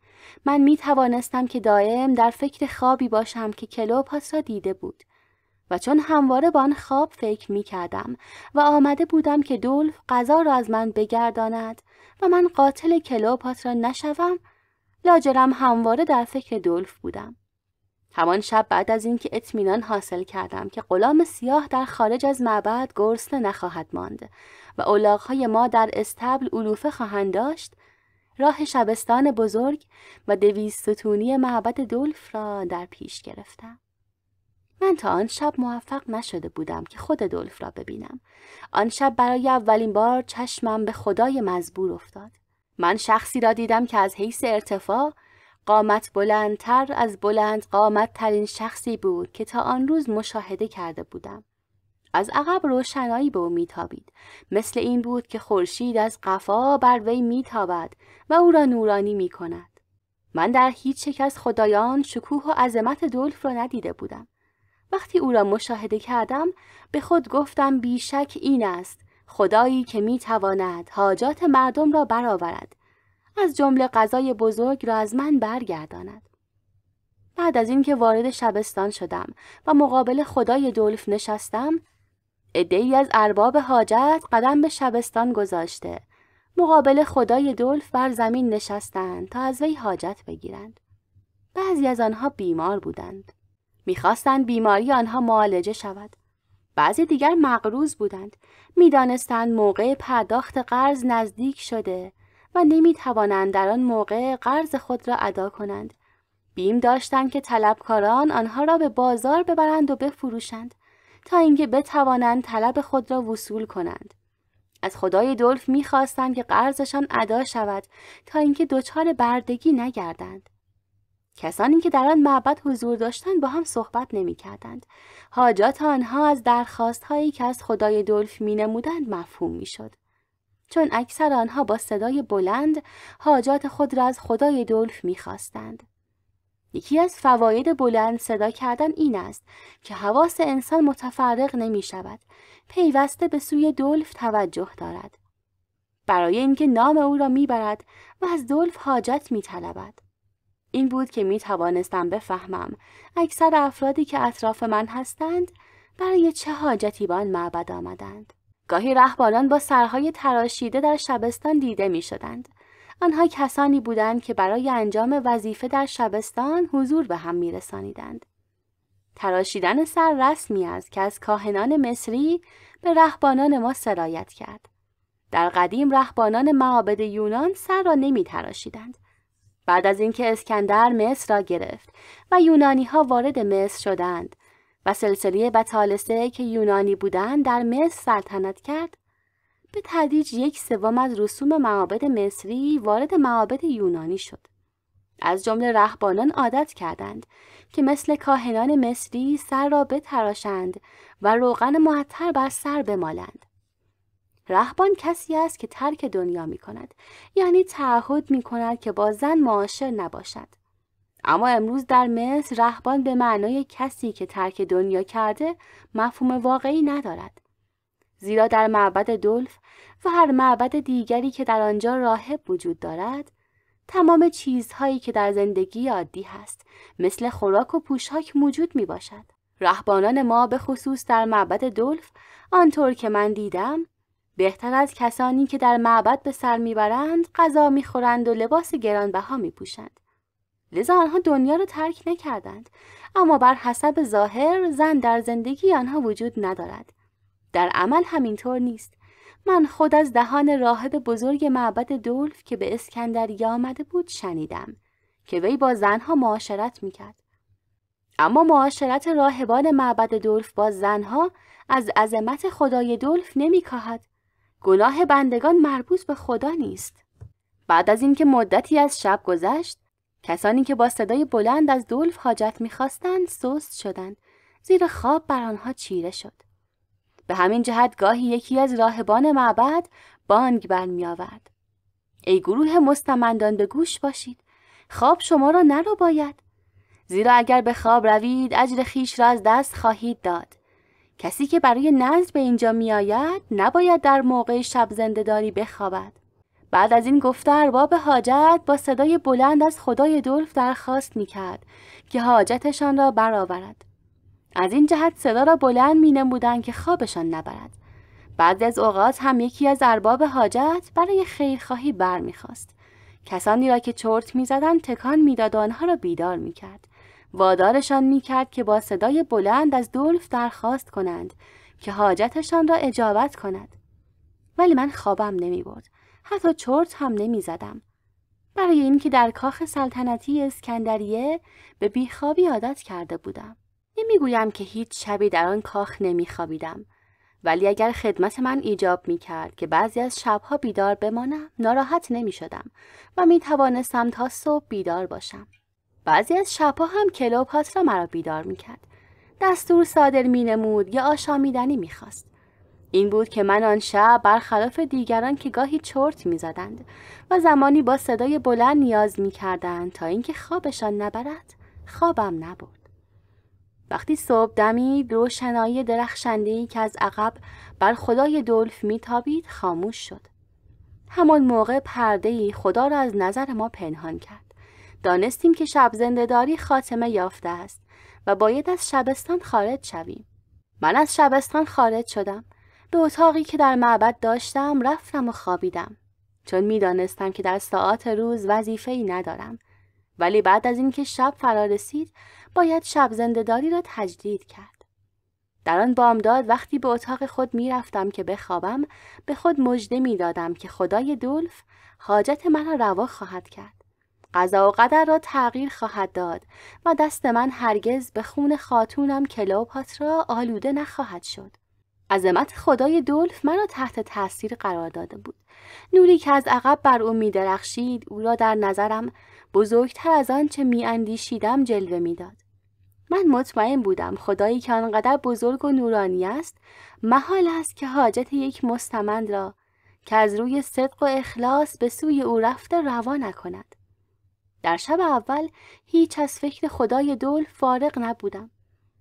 [SPEAKER 1] من می توانستم که دائم در فکر خوابی باشم که کلئوپاترا دیده بود و چون همواره به آن خواب فکر می کردم و آمده بودم که دولف قضا را از من بگرداند و من قاتل کلئوپاترا نشوم، لاجرم همواره در فکر دولف بودم. همان شب بعد از اینکه اطمینان حاصل کردم که غلام سیاه در خارج از معبد گرسنه نخواهد ماند و الاغ‌های ما در استبل علوفه خواهند داشت، راه شبستان بزرگ و 200 ستونی معبد دولف را در پیش گرفتم. من تا آن شب موفق نشده بودم که خود دولف را ببینم. آن شب برای اولین بار چشمم به خدای مزبور افتاد. من شخصی را دیدم که از حیث ارتفاع قامت بلندتر از بلند قامت ترین شخصی بود که تا آن روز مشاهده کرده بودم. از عقب روشنایی به او میتابید. مثل این بود که خورشید از قفا بر وی میتابد و او را نورانی میکند. من در هیچ یک از خدایان شکوه و عظمت دولف را ندیده بودم. وقتی او را مشاهده کردم به خود گفتم بیشک این است خدایی که میتواند حاجات مردم را برآورد، از جمله قضای بزرگ را از من برگرداند. بعد از اینکه وارد شبستان شدم و مقابل خدای دولف نشستم، عده‌ای از ارباب حاجت قدم به شبستان گذاشته مقابل خدای دولف بر زمین نشستند تا از وی حاجت بگیرند. بعضی از آنها بیمار بودند. می‌خواستند بیماری آنها معالجه شود. بعضی دیگر مغروض بودند. می‌دانستند موقع پرداخت قرض نزدیک شده و نمی‌توانند در آن موقع قرض خود را ادا کنند. بیم داشتند که طلبکاران آنها را به بازار ببرند و بفروشند تا اینکه بتوانند طلب خود را وصول کنند. از خدای دولف می‌خواستند که قرضشان ادا شود تا اینکه دچار بردگی نگردند. کسانی که در آن معبد حضور داشتند با هم صحبت نمی‌کردند. حاجات آنها از درخواست‌هایی که از خدای دولف می‌نمودند مفهوم می‌شد، چون اکثر آنها با صدای بلند حاجات خود را از خدای دولف می‌خواستند. یکی از فواید بلند صدا کردن این است که حواس انسان متفرق نمی‌شود، پیوسته به سوی دولف توجه دارد، برای اینکه نام او را میبرد و از دولف حاجت می‌طلبد. این بود که می‌توانستم بفهمم اکثر افرادی که اطراف من هستند برای چه حاجتی به آن معبد آمدند. گاهی رهبانان با سرهای تراشیده در شبستان دیده می‌شدند. آنها کسانی بودند که برای انجام وظیفه در شبستان حضور به هم می‌رسانیدند. تراشیدن سر رسمی است که از کاهنان مصری به رهبانان ما سرایت کرد. در قدیم رهبانان معابد یونان سر را نمی‌تراشیدند. بعد از اینکه اسکندر مصر را گرفت و یونانی‌ها وارد مصر شدند و سلسله بطالسه که یونانی بودند در مصر سلطنت کرد، به تدریج 1/3 از رسوم معابد مصری وارد معابد یونانی شد. از جمله رهبانان عادت کردند که مثل کاهنان مصری سر را بتراشند و روغن معطر بر سر بمالند. رهبان کسی است که ترک دنیا می کند، یعنی تعهد می کند که با زن معاشر نباشد. اما امروز در مصر رهبان به معنای کسی که ترک دنیا کرده مفهوم واقعی ندارد، زیرا در معبد دولف و هر معبد دیگری که در آنجا راهب وجود دارد، تمام چیزهایی که در زندگی عادی هست مثل خوراک و پوشاک موجود می باشد. رهبانان ما به خصوص در معبد دولف، آنطور که من دیدم، بهتر از کسانی که در معبد به سر میبرند غذا میخورند و لباس گرانبها میپوشند. لذا آنها دنیا را ترک نکردند، اما بر حسب ظاهر زن در زندگی آنها وجود ندارد. در عمل همینطور نیست. من خود از دهان راهب بزرگ معبد دولف که به اسکندریه آمده بود شنیدم که وی با زنها معاشرت میکرد. اما معاشرت راهبان معبد دولف با زنها از عظمت خدای دولف نمیکاهد. گناه بندگان مربوط به خدا نیست. بعد از اینکه مدتی از شب گذشت، کسانی که با صدای بلند از دولف حاجت می‌خواستند سست شدند، زیرا خواب بر آنها چیره شد. به همین جهت گاهی یکی از راهبان معبد بانگ برمی‌آورد: ای گروه مستمندان به گوش باشید، خواب شما را نرو باید، زیرا اگر به خواب روید اجر خیش را از دست خواهید داد. کسی که برای نذر به اینجا می آید نباید در موقع شب زنده‌داری بخوابد. بعد از این گفته ارباب حاجت با صدای بلند از خدای دلف درخواست می‌کرد که حاجتشان را برآورد. از این جهت صدا را بلند می‌نمودند که خوابشان نبرد. بعضی از اوقات هم یکی از ارباب حاجت برای خیرخواهی برمی‌خواست. کسانی را که چرت می‌زدند تکان می‌داد و آنها را بیدار می‌کرد. وادارشان می‌کرد که با صدای بلند از دلف درخواست کنند که حاجتشان را اجابت کند. ولی من خوابم نمی‌برد. حتی چرت هم نمی‌زدم. برای اینکه در کاخ سلطنتی اسکندریه به بیخوابی عادت کرده بودم. نمی‌گویم که هیچ شبی در آن کاخ نمی‌خوابیدم. ولی اگر خدمت من ایجاب می‌کرد که بعضی از شب‌ها بیدار بمانم، ناراحت نمی‌شدم و می‌توانستم تا صبح بیدار باشم. بعضی از شب‌ها هم کلئوپاترا مرا بیدار می‌کرد. دستور صادر می‌نمود یا آشامیدنی می‌خواست. این بود که من آن شب برخلاف دیگران که گاهی چرت می‌زدند و زمانی با صدای بلند نیاز می‌کردند تا اینکه خوابشان نبرد، خوابم نبرد. وقتی صبح دمید، روشنایی درخشنده‌ای که از عقب بر خدای دلف میتابید خاموش شد. همان موقع پرده‌ای خدا را از نظر ما پنهان کرد. دانستیم که شب زنده‌داری خاتمه یافته است و باید از شبستان خارج شویم. من از شبستان خارج شدم. به اتاقی که در معبد داشتم رفتم و خوابیدم، چون میدانستم که در ساعات روز وظیفه‌ای ندارم. ولی بعد از اینکه شب فرا رسید باید شب زنده‌داری را تجدید کرد. در آن بامداد وقتی به اتاق خود میرفتم که بخوابم، به خود مژده میدادم که خدای دلف حاجت من را روا خواهد کرد. قضا و قدر را تغییر خواهد داد و دست من هرگز به خون خاتونم کلئوپاترا آلوده نخواهد شد. عظمت خدای دلف مرا تحت تاثیر قرار داده بود. نوری که از عقب بر او می‌درخشید او را در نظرم بزرگتر از آنچه می‌اندیشیدم جلوه می‌داد. من مطمئن بودم خدایی که آنقدر بزرگ و نورانی است، محال است که حاجت یک مستمند را که از روی صدق و اخلاص به سوی او رفته روا نکند. در شب اول هیچ از فکر خدای دلف فارغ نبودم.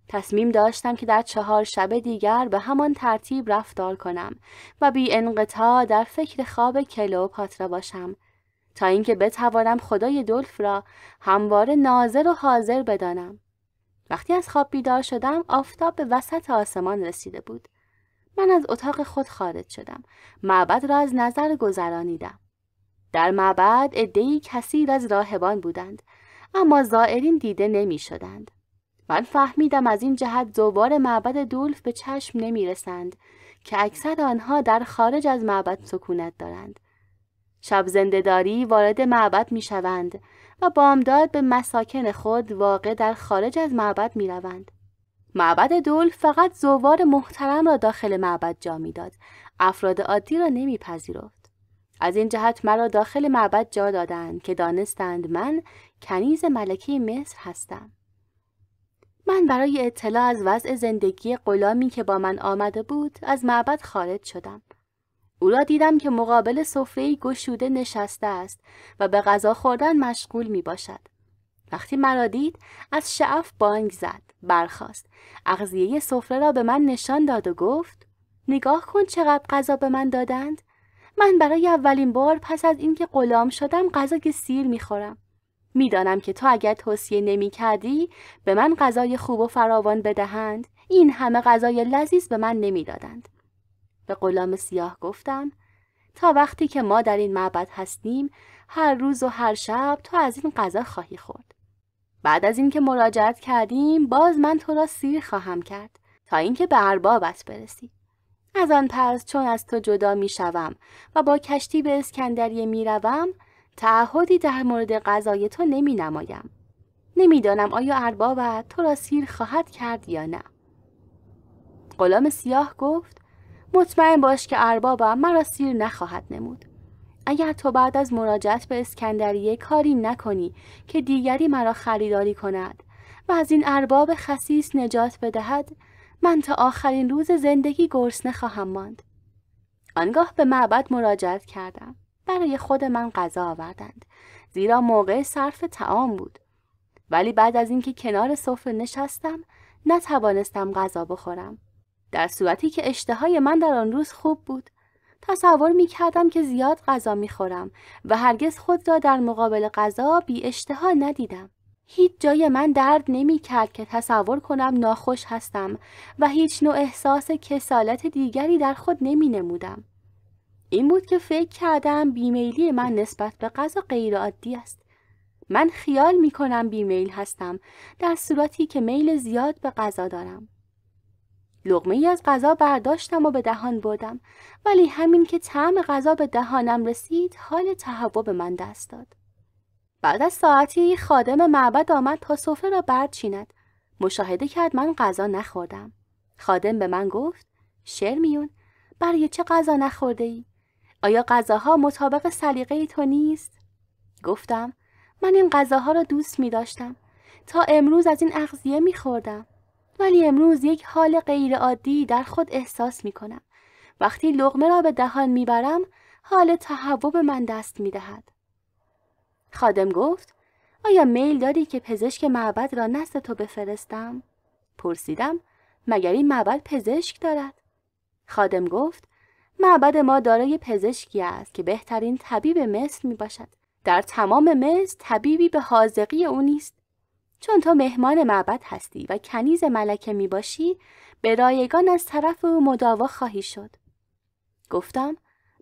[SPEAKER 1] تصمیم داشتم که در 4 شب دیگر به همان ترتیب رفتار کنم و بی انقطاع در فکر خواب کلئوپاترا باشم تا اینکه بتوانم خدای دلف را همواره ناظر و حاضر بدانم. وقتی از خواب بیدار شدم آفتاب به وسط آسمان رسیده بود. من از اتاق خود خارج شدم. معبد را از نظر گذرانیدم. در معبد عده‌ای کثیر از راهبان بودند، اما زائرین دیده نمی شدند. من فهمیدم از این جهت زوار معبد دلف به چشم نمی رسند که اکثر آنها در خارج از معبد سکونت دارند. شب زنده‌داری وارد معبد می شوند و بامداد به مساکن خود واقع در خارج از معبد می روند. معبد دلف فقط زوار محترم را داخل معبد جا می داد. افراد عادی را نمی پذیرفت. از این جهت مرا داخل معبد جا دادند که دانستند من کنیز ملکه مصر هستم. من برای اطلاع از وضع زندگی غلامی که با من آمده بود از معبد خارج شدم. او را دیدم که مقابل سفره‌ای گشوده نشسته است و به غذا خوردن مشغول می باشد. وقتی مرا دید از شعف بانگ زد، برخاست، اغذیه سفره را به من نشان داد و گفت: نگاه کن چقدر غذا به من دادند. من برای اولین بار پس از اینکه غلام شدم غذای سیر می خورم. میدانم که تو اگر توصیه نمی کردی به من غذای خوب و فراوان بدهند، این همه غذای لذیذ به من نمی دادند. به غلام سیاه گفتم: تا وقتی که ما در این معبد هستیم هر روز و هر شب تو از این غذا خواهی خورد. بعد از اینکه مراجعت کردیم باز من تو را سیر خواهم کرد تا اینکه به اربابت برسی. از آن پس چون از تو جدا می شوم و با کشتی به اسکندریه می روم تعهدی در مورد غذای تو نمی نمایم. نمیدانم آیا اربابت تو را سیر خواهد کرد یا نه. غلام سیاه گفت: مطمئن باش که اربابم مرا سیر نخواهد نمود. اگر تو بعد از مراجعت به اسکندریه کاری نکنی که دیگری مرا خریداری کند و از این ارباب خسیس نجات بدهد، من تا آخرین روز زندگی گرسنه خواهم ماند. آنگاه به معبد مراجعت کردم. برای خود من غذا آوردند، زیرا موقع صرف طعام بود. ولی بعد از اینکه کنار سفره نشستم نتوانستم غذا بخورم، در صورتی که اشتهای من در آن روز خوب بود. تصور می کردم که زیاد غذا می خورم و هرگز خود را در مقابل غذا بی اشتها ندیدم. هیچ جای من درد نمی کرد که تصور کنم ناخوش هستم و هیچ نوع احساس کسالت دیگری در خود نمی نمودم. این بود که فکر کردم بیمیلی من نسبت به غذا غیر عادی است. من خیال می کنم بیمیل هستم در صورتی که میل زیاد به غذا دارم. لقمه‌ای از غذا برداشتم و به دهان بردم، ولی همین که طعم غذا به دهانم رسید حال تهوع به من دست داد. بعد از ساعتی خادم معبد آمد تا سفره را برچیند. مشاهده کرد من غذا نخوردم. خادم به من گفت: شرمیون، برای چه غذا نخورده ای؟ آیا غذاها مطابق سلیقه تو نیست؟ گفتم: من این غذاها را دوست می داشتم. تا امروز از این اغذیه می خوردم. ولی امروز یک حال غیر عادی در خود احساس می کنم. وقتی لقمه را به دهان می برم، حال تهوع به من دست می دهد. خادم گفت: آیا میل داری که پزشک معبد را نزد تو بفرستم؟ پرسیدم: مگر این معبد پزشک دارد؟ خادم گفت: معبد ما دارای پزشکی است که بهترین طبیب مصر می باشد. در تمام مصر طبیبی به حاذقی او نیست. چون تو مهمان معبد هستی و کنیز ملکه می باشی، به رایگان از طرف او مداوا خواهی شد. گفتم: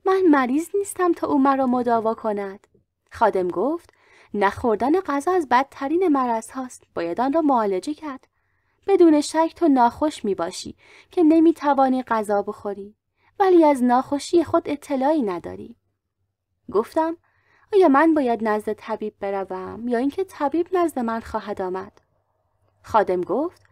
[SPEAKER 1] من مریض نیستم تا او مرا مداوا کند. خادم گفت: نخوردن غذا از بدترین مرض هاست. باید آن را معالجه کرد. بدون شک تو ناخوش می باشی که نمی توانی غذا بخوری، ولی از ناخوشی خود اطلاعی نداری. گفتم: آیا من باید نزد طبیب بروم یا اینکه طبیب نزد من خواهد آمد؟ خادم گفت: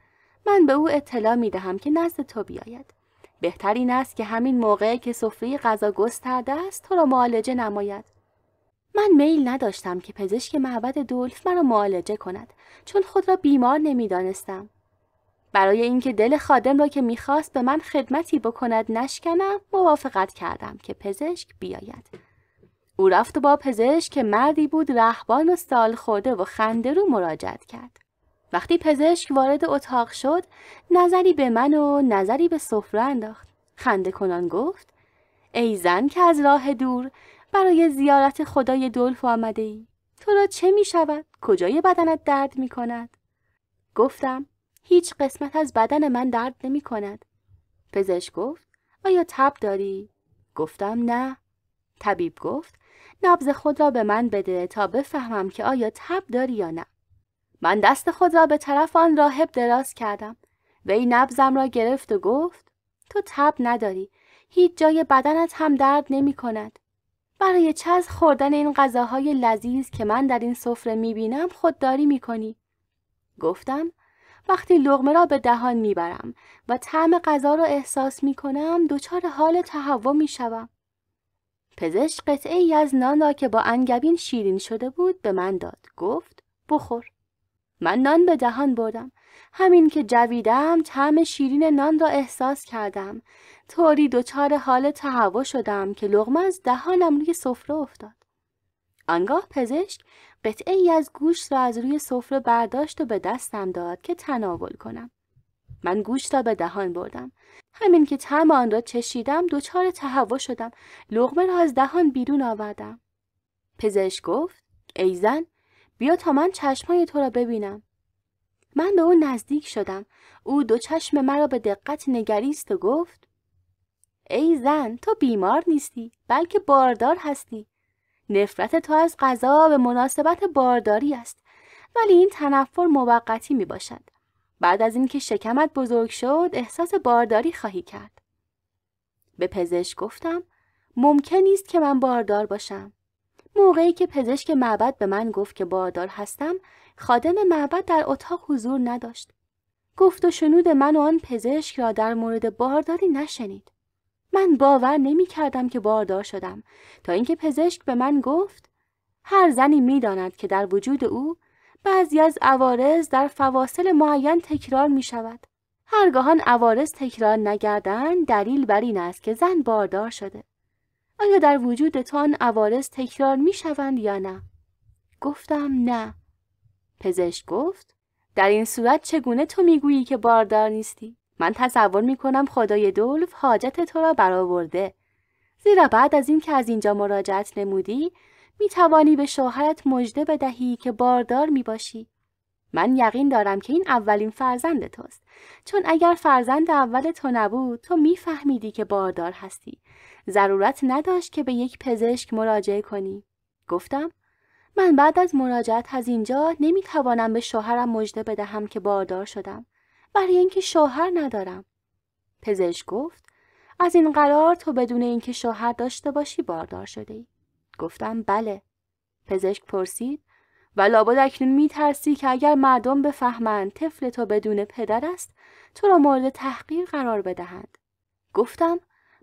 [SPEAKER 1] من به او اطلاع می دهم که نزد تو بیاید. بهتر این است که همین موقع که سفره غذا گسترده است تو را معالجه نماید. من میل نداشتم که پزشک معبد دولف مرا معالجه کند، چون خود را بیمار نمی دانستم. برای اینکه دل خادم را که میخواست به من خدمتی بکند نشکنم، موافقت کردم که پزشک بیاید. او رفت و با پزشک که مردی بود رهبان و سال خورده و خنده‌رو مراجعت کرد. وقتی پزشک وارد اتاق شد، نظری به من و نظری به سفره انداخت. خنده کنان گفت: ای زن که از راه دور برای زیارت خدای دولف آمده ای، تو را چه می شود؟ کجای بدنت درد می کند؟ گفتم: هیچ قسمت از بدن من درد نمی کند. پزشک گفت: آیا تب داری؟ گفتم: نه. طبیب گفت: نبض خود را به من بده تا بفهمم که آیا تب داری یا نه. من دست خود را به طرف آن راهب دراز کردم. وی نبضم را گرفت و گفت: تو تب نداری. هیچ جای بدنت هم درد نمی کند. برای چه از خوردن این غذاهای لذیذ که من در این سفره می بینم خودداری می کنی؟ گفتم: وقتی لقمه را به دهان می برم و طعم غذا را احساس می کنم دچار حال تهوع می شوم. پزشک قطعه ای از نان را که با انگبین شیرین شده بود به من داد. گفت: بخور. من نان به دهان بردم. همین که جویدم طعم شیرین نان را احساس کردم. طوری دچار حال تهوع شدم که لقمه از دهانم روی سفره افتاد. آنگاه پزشک قطعه ای از گوشت را از روی سفره برداشت و به دستم داد که تناول کنم. من گوشت را به دهان بردم. همین که طعم آن را چشیدم دچار تهوع شدم. لقمه را از دهان بیرون آوردم. پزشک گفت: ای زن، بیا تا من چشمای تو را ببینم. من به او نزدیک شدم. او دو چشم مرا به دقت نگریست و گفت: ای زن، تو بیمار نیستی، بلکه باردار هستی. نفرت تو از غذا به مناسبت بارداری است، ولی این تنفر موقتی می باشد. بعد از اینکه شکمت بزرگ شد احساس بارداری خواهی کرد. به پزشک گفتم: ممکن نیست که من باردار باشم. موقعی که پزشک معبد به من گفت که باردار هستم، خادم معبد در اتاق حضور نداشت. گفت و شنود من و آن پزشک را در مورد بارداری نشنید. من باور نمی کردم که باردار شدم، تا اینکه پزشک به من گفت: هر زنی می داند که در وجود او بعضی از عوارض در فواصل معین تکرار می شود. هرگاهان عوارض تکرار نگردند دلیل بر این است که زن باردار شده. آیا در وجود تو آن عوارض تکرار می شوند یا نه؟ گفتم: نه. پزشک گفت: در این صورت چگونه تو می گویی که باردار نیستی؟ من تصور می کنم خدای دولف حاجت تو را برآورده. زیرا بعد از این که از اینجا مراجعت نمودی می توانی به شوهرت مژده بدهی که باردار می باشی. من یقین دارم که این اولین فرزند توست، چون اگر فرزند اول تو نبود تو می فهمیدی که باردار هستی. ضرورت نداشت که به یک پزشک مراجعه کنی. گفتم من بعد از مراجعت از اینجا نمی توانم به شوهرم مژده بدهم که باردار شدم، برای اینکه شوهر ندارم. پزشک گفت از این قرار تو بدون اینکه شوهر داشته باشی باردار شده‌ای. گفتم بله. پزشک پرسید و لابد اکنون می ترسی که اگر مردم بفهمند طفل تو بدون پدر است تو را مورد تحقیر قرار بدهند. گفتم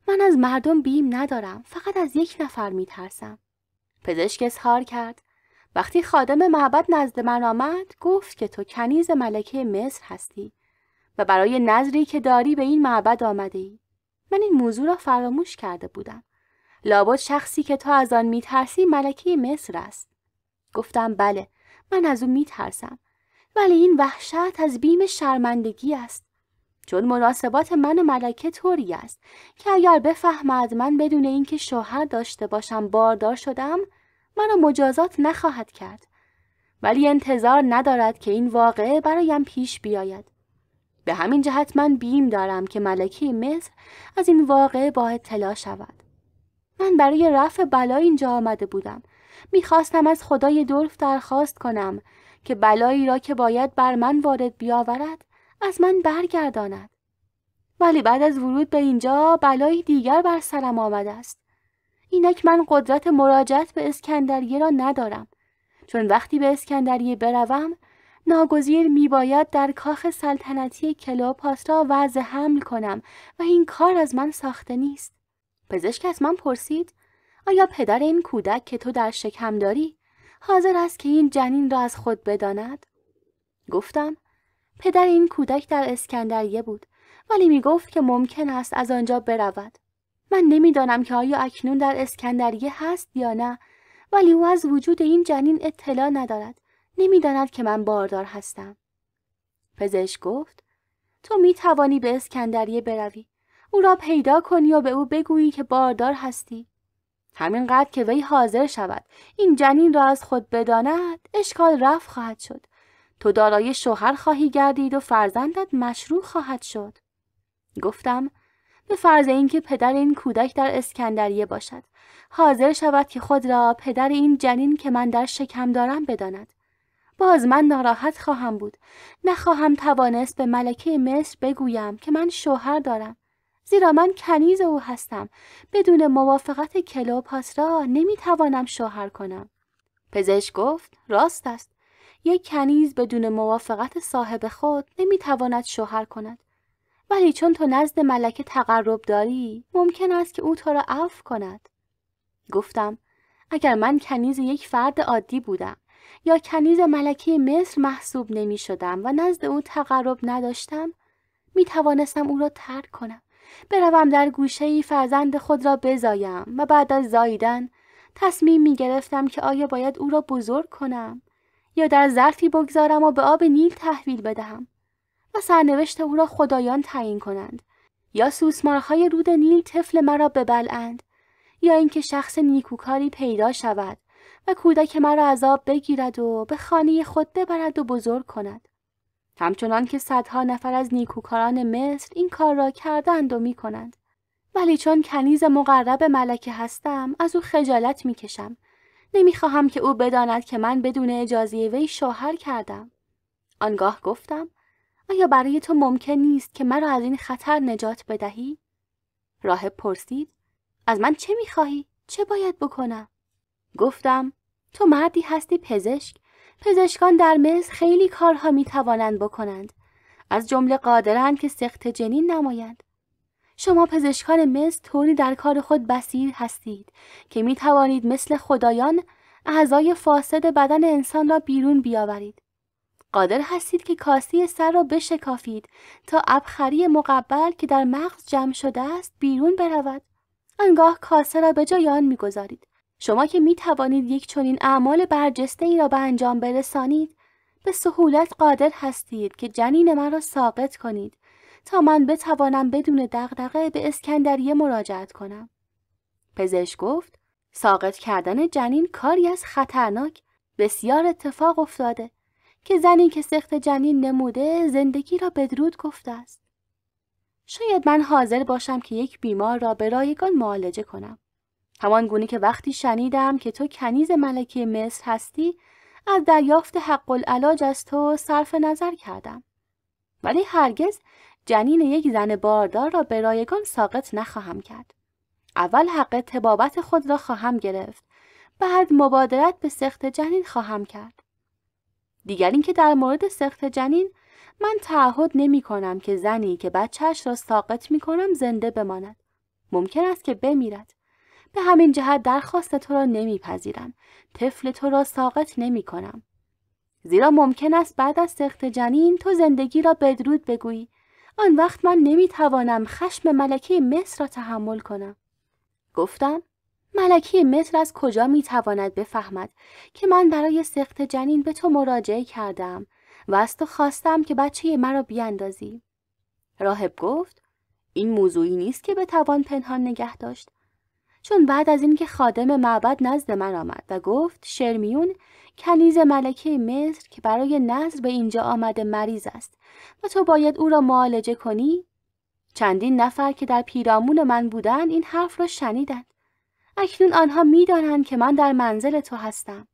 [SPEAKER 1] من از مردم بیم ندارم، فقط از یک نفر می ترسم. پزشک اظهار کرد وقتی خادم معبد نزد من آمد گفت که تو کنیز ملکه مصر هستی و برای نذری که داری به این معبد آمده ای. من این موضوع را فراموش کرده بودم. لابد شخصی که تو از آن میترسی ملکه مصر است. گفتم بله، من از او میترسم، ولی این وحشت از بیم شرمندگی است، چون مناسبات من و ملکه طوری است که اگر بفهمد من بدون اینکه شوهر داشته باشم باردار شدم مرا مجازات نخواهد کرد، ولی انتظار ندارد که این واقعه برایم پیش بیاید. به همین جهت من بیم دارم که ملکه مصر از این واقعه با اطلاع شود. من برای رفع بلا اینجا آمده بودم. میخواستم از خدای دلف درخواست کنم که بلایی را که باید بر من وارد بیاورد از من برگرداند. ولی بعد از ورود به اینجا بلایی دیگر بر سرم آمده است. اینک من قدرت مراجعت به اسکندریه را ندارم، چون وقتی به اسکندریه بروم ناگزیر میباید در کاخ سلطنتی کلئوپاترا وضع حمل کنم و این کار از من ساخته نیست. پزشک از من پرسید آیا پدر این کودک که تو در شکم داری حاضر است که این جنین را از خود بداند؟ گفتم پدر این کودک در اسکندریه بود، ولی می گفت که ممکن است از آنجا برود. من نمیدانم که آیا اکنون در اسکندریه هست یا نه، ولی او از وجود این جنین اطلاع ندارد. نمیداند که من باردار هستم. پزشک گفت تو می توانی به اسکندریه بروی، او را پیدا کنی و به او بگویی که باردار هستی. همینقدر که وی حاضر شود این جنین را از خود بداند اشکال رفع خواهد شد. تو دارای شوهر خواهی گردید و فرزندت مشروع خواهد شد. گفتم به فرض اینکه پدر این کودک در اسکندریه باشد، حاضر شود که خود را پدر این جنین که من در شکم دارم بداند، باز من ناراحت خواهم بود. نخواهم توانست به ملکه مصر بگویم که من شوهر دارم، زیرا من کنیز او هستم. بدون موافقت کلئوپاترا نمیتوانم شوهر کنم. پزشک گفت راست است. یک کنیز بدون موافقت صاحب خود نمیتواند شوهر کند. ولی چون تو نزد ملکه تقرب داری ممکن است که او تو را عفو کند. گفتم اگر من کنیز یک فرد عادی بودم یا کنیز ملکه مصر محسوب نمی شدم و نزد او تقرب نداشتم می توانستم او را ترک کنم، بروم در گوشه‌ای فرزند خود را بزایم و بعد از زاییدن تصمیم می گرفتم که آیا باید او را بزرگ کنم یا در ظرفی بگذارم و به آب نیل تحویل بدهم و سرنوشت او را خدایان تعیین کنند، یا سوسمارهای رود نیل طفل مرا ببلعند، یا اینکه شخص نیکوکاری پیدا شود و کودک مرا از آب بگیرد و به خانه خود ببرد و بزرگ کند، همچنان که صدها نفر از نیکوکاران مصر این کار را کردند و می کنند. ولی چون کنیز مقرب ملکه هستم از او خجالت می کشم. نمی خواهم که او بداند که من بدون اجازه وی شوهر کردم. آنگاه گفتم آیا برای تو ممکن نیست که مرا از این خطر نجات بدهی؟ راهب پرسید از من چه می خواهی؟ چه باید بکنم؟ گفتم تو مردی هستی پزشک. پزشکان در مصر خیلی کارها می توانند بکنند، از جمله قادرند که سقط جنین نمایند. شما پزشکان مصر طوری در کار خود بصیر هستید که می توانید مثل خدایان اعضای فاسد بدن انسان را بیرون بیاورید. قادر هستید که کاسه سر را بشکافید تا ابخری مقبل که در مغز جمع شده است بیرون برود. آنگاه کاسه را به جای آن می‌گذارید. شما که می توانید یک چنین اعمال برجسته ای را به انجام برسانید، به سهولت قادر هستید که جنین من را ساقط کنید تا من بتوانم بدون دغدغه به اسکندریه مراجعت کنم. پزشک گفت ساقط کردن جنین کاری از خطرناک. بسیار اتفاق افتاده که زنی که سقط جنین نموده زندگی را بدرود گفته است. شاید من حاضر باشم که یک بیمار را به رایگان معالجه کنم. همان گونه که وقتی شنیدم که تو کنیز ملکه مصر هستی از دریافت حق العلاج از تو صرف نظر کردم. ولی هرگز جنین یک زن باردار را به رایگان ساقط نخواهم کرد. اول حق طبابت خود را خواهم گرفت، بعد مبادرت به سقط جنین خواهم کرد. دیگر اینکه در مورد سقط جنین من تعهد نمی کنم که زنی که بچه‌اش را ساقط می کنم زنده بماند. ممکن است که بمیرد. به همین جهت درخواست تو را نمیپذیرم. طفل تو را ساقط نمی کنم. زیرا ممکن است بعد از سقط جنین تو زندگی را بدرود بگویی. آن وقت من نمیتوانم خشم ملکه مصر را تحمل کنم. گفتم ملکه مصر از کجا میتواند بفهمد که من برای سقط جنین به تو مراجعه کردم و از تو خواستم که بچه مرا بیاندازی؟ راهب گفت این موضوعی نیست که بتوان پنهان نگه داشت. چون بعد از اینکه خادم معبد نزد من آمد و گفت شرمیون کنیز ملکه مصر که برای نذر به اینجا آمده مریض است و تو باید او را معالجه کنی، چندین نفر که در پیرامون من بودند این حرف را شنیدند. اکنون آنها می‌دانند که من در منزل تو هستم.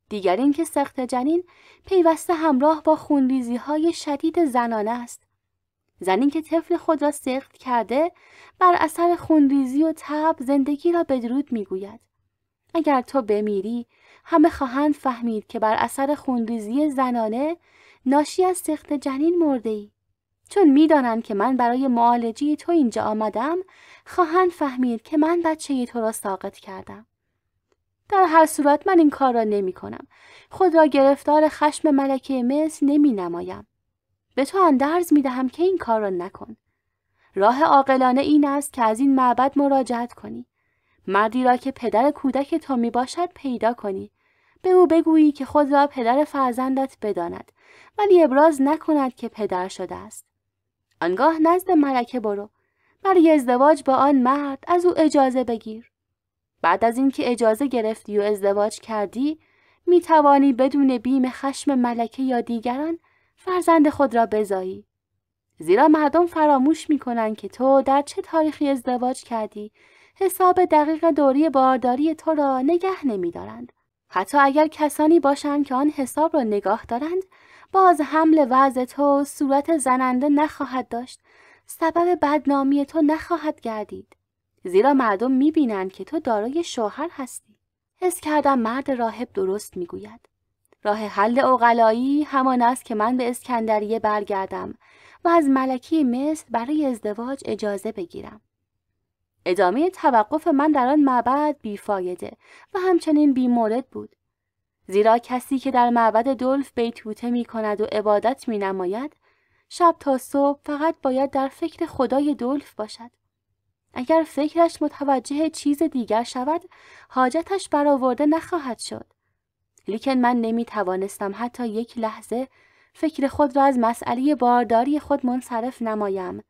[SPEAKER 1] دیگر اینکه سقط جنین پیوسته همراه با خونریزی‌های شدید زنانه است. زنی که طفل خود را سقط کرده بر اثر خونریزی و تب زندگی را بدرود میگوید. اگر تو بمیری همه خواهند فهمید که بر اثر خونریزی زنانه ناشی از سقط جنین مرده ای. چون میدانند که من برای معالجه تو اینجا آمدم خواهند فهمید که من بچه تو را ساقط کردم. در هر صورت من این کار را نمی کنم. خود را گرفتار خشم ملکه مصر نمی نمایم. به تو اندرز می دهم که این کار را نکن. راه عاقلانه این است که از این معبد مراجعت کنی. مردی را که پدر کودک تو می باشد پیدا کنی. به او بگویی که خود را پدر فرزندت بداند ولی ابراز نکند که پدر شده است. آنگاه نزد ملکه برو. برای ازدواج با آن مرد از او اجازه بگیر. بعد از اینکه اجازه گرفتی و ازدواج کردی می توانی بدون بیم خشم ملکه یا دیگران فرزند خود را بزایی. زیرا مردم فراموش می کنند که تو در چه تاریخی ازدواج کردی. حساب دقیق دوری بارداری تو را نگه نمی دارند. حتی اگر کسانی باشند که آن حساب را نگاه دارند باز حمل وضع تو صورت زننده نخواهد داشت. سبب بدنامی تو نخواهد گردید. زیرا مردم می بینند که تو دارای شوهر هستی. حس کردم مرد راهب درست می گوید. راه حل عقلایی همان است که من به اسکندریه برگردم و از ملکه مصر برای ازدواج اجازه بگیرم. ادامه توقف من در آن معبد بیفایده و همچنین بیمورد بود. زیرا کسی که در معبد دلف بیتوته می کند و عبادت می نماید شب تا صبح فقط باید در فکر خدای دلف باشد. اگر فکرش متوجه چیز دیگر شود حاجتش برآورده نخواهد شد. لیکن من نمی توانستم حتی یک لحظه فکر خود را از مسئله بارداری خود منصرف نمایم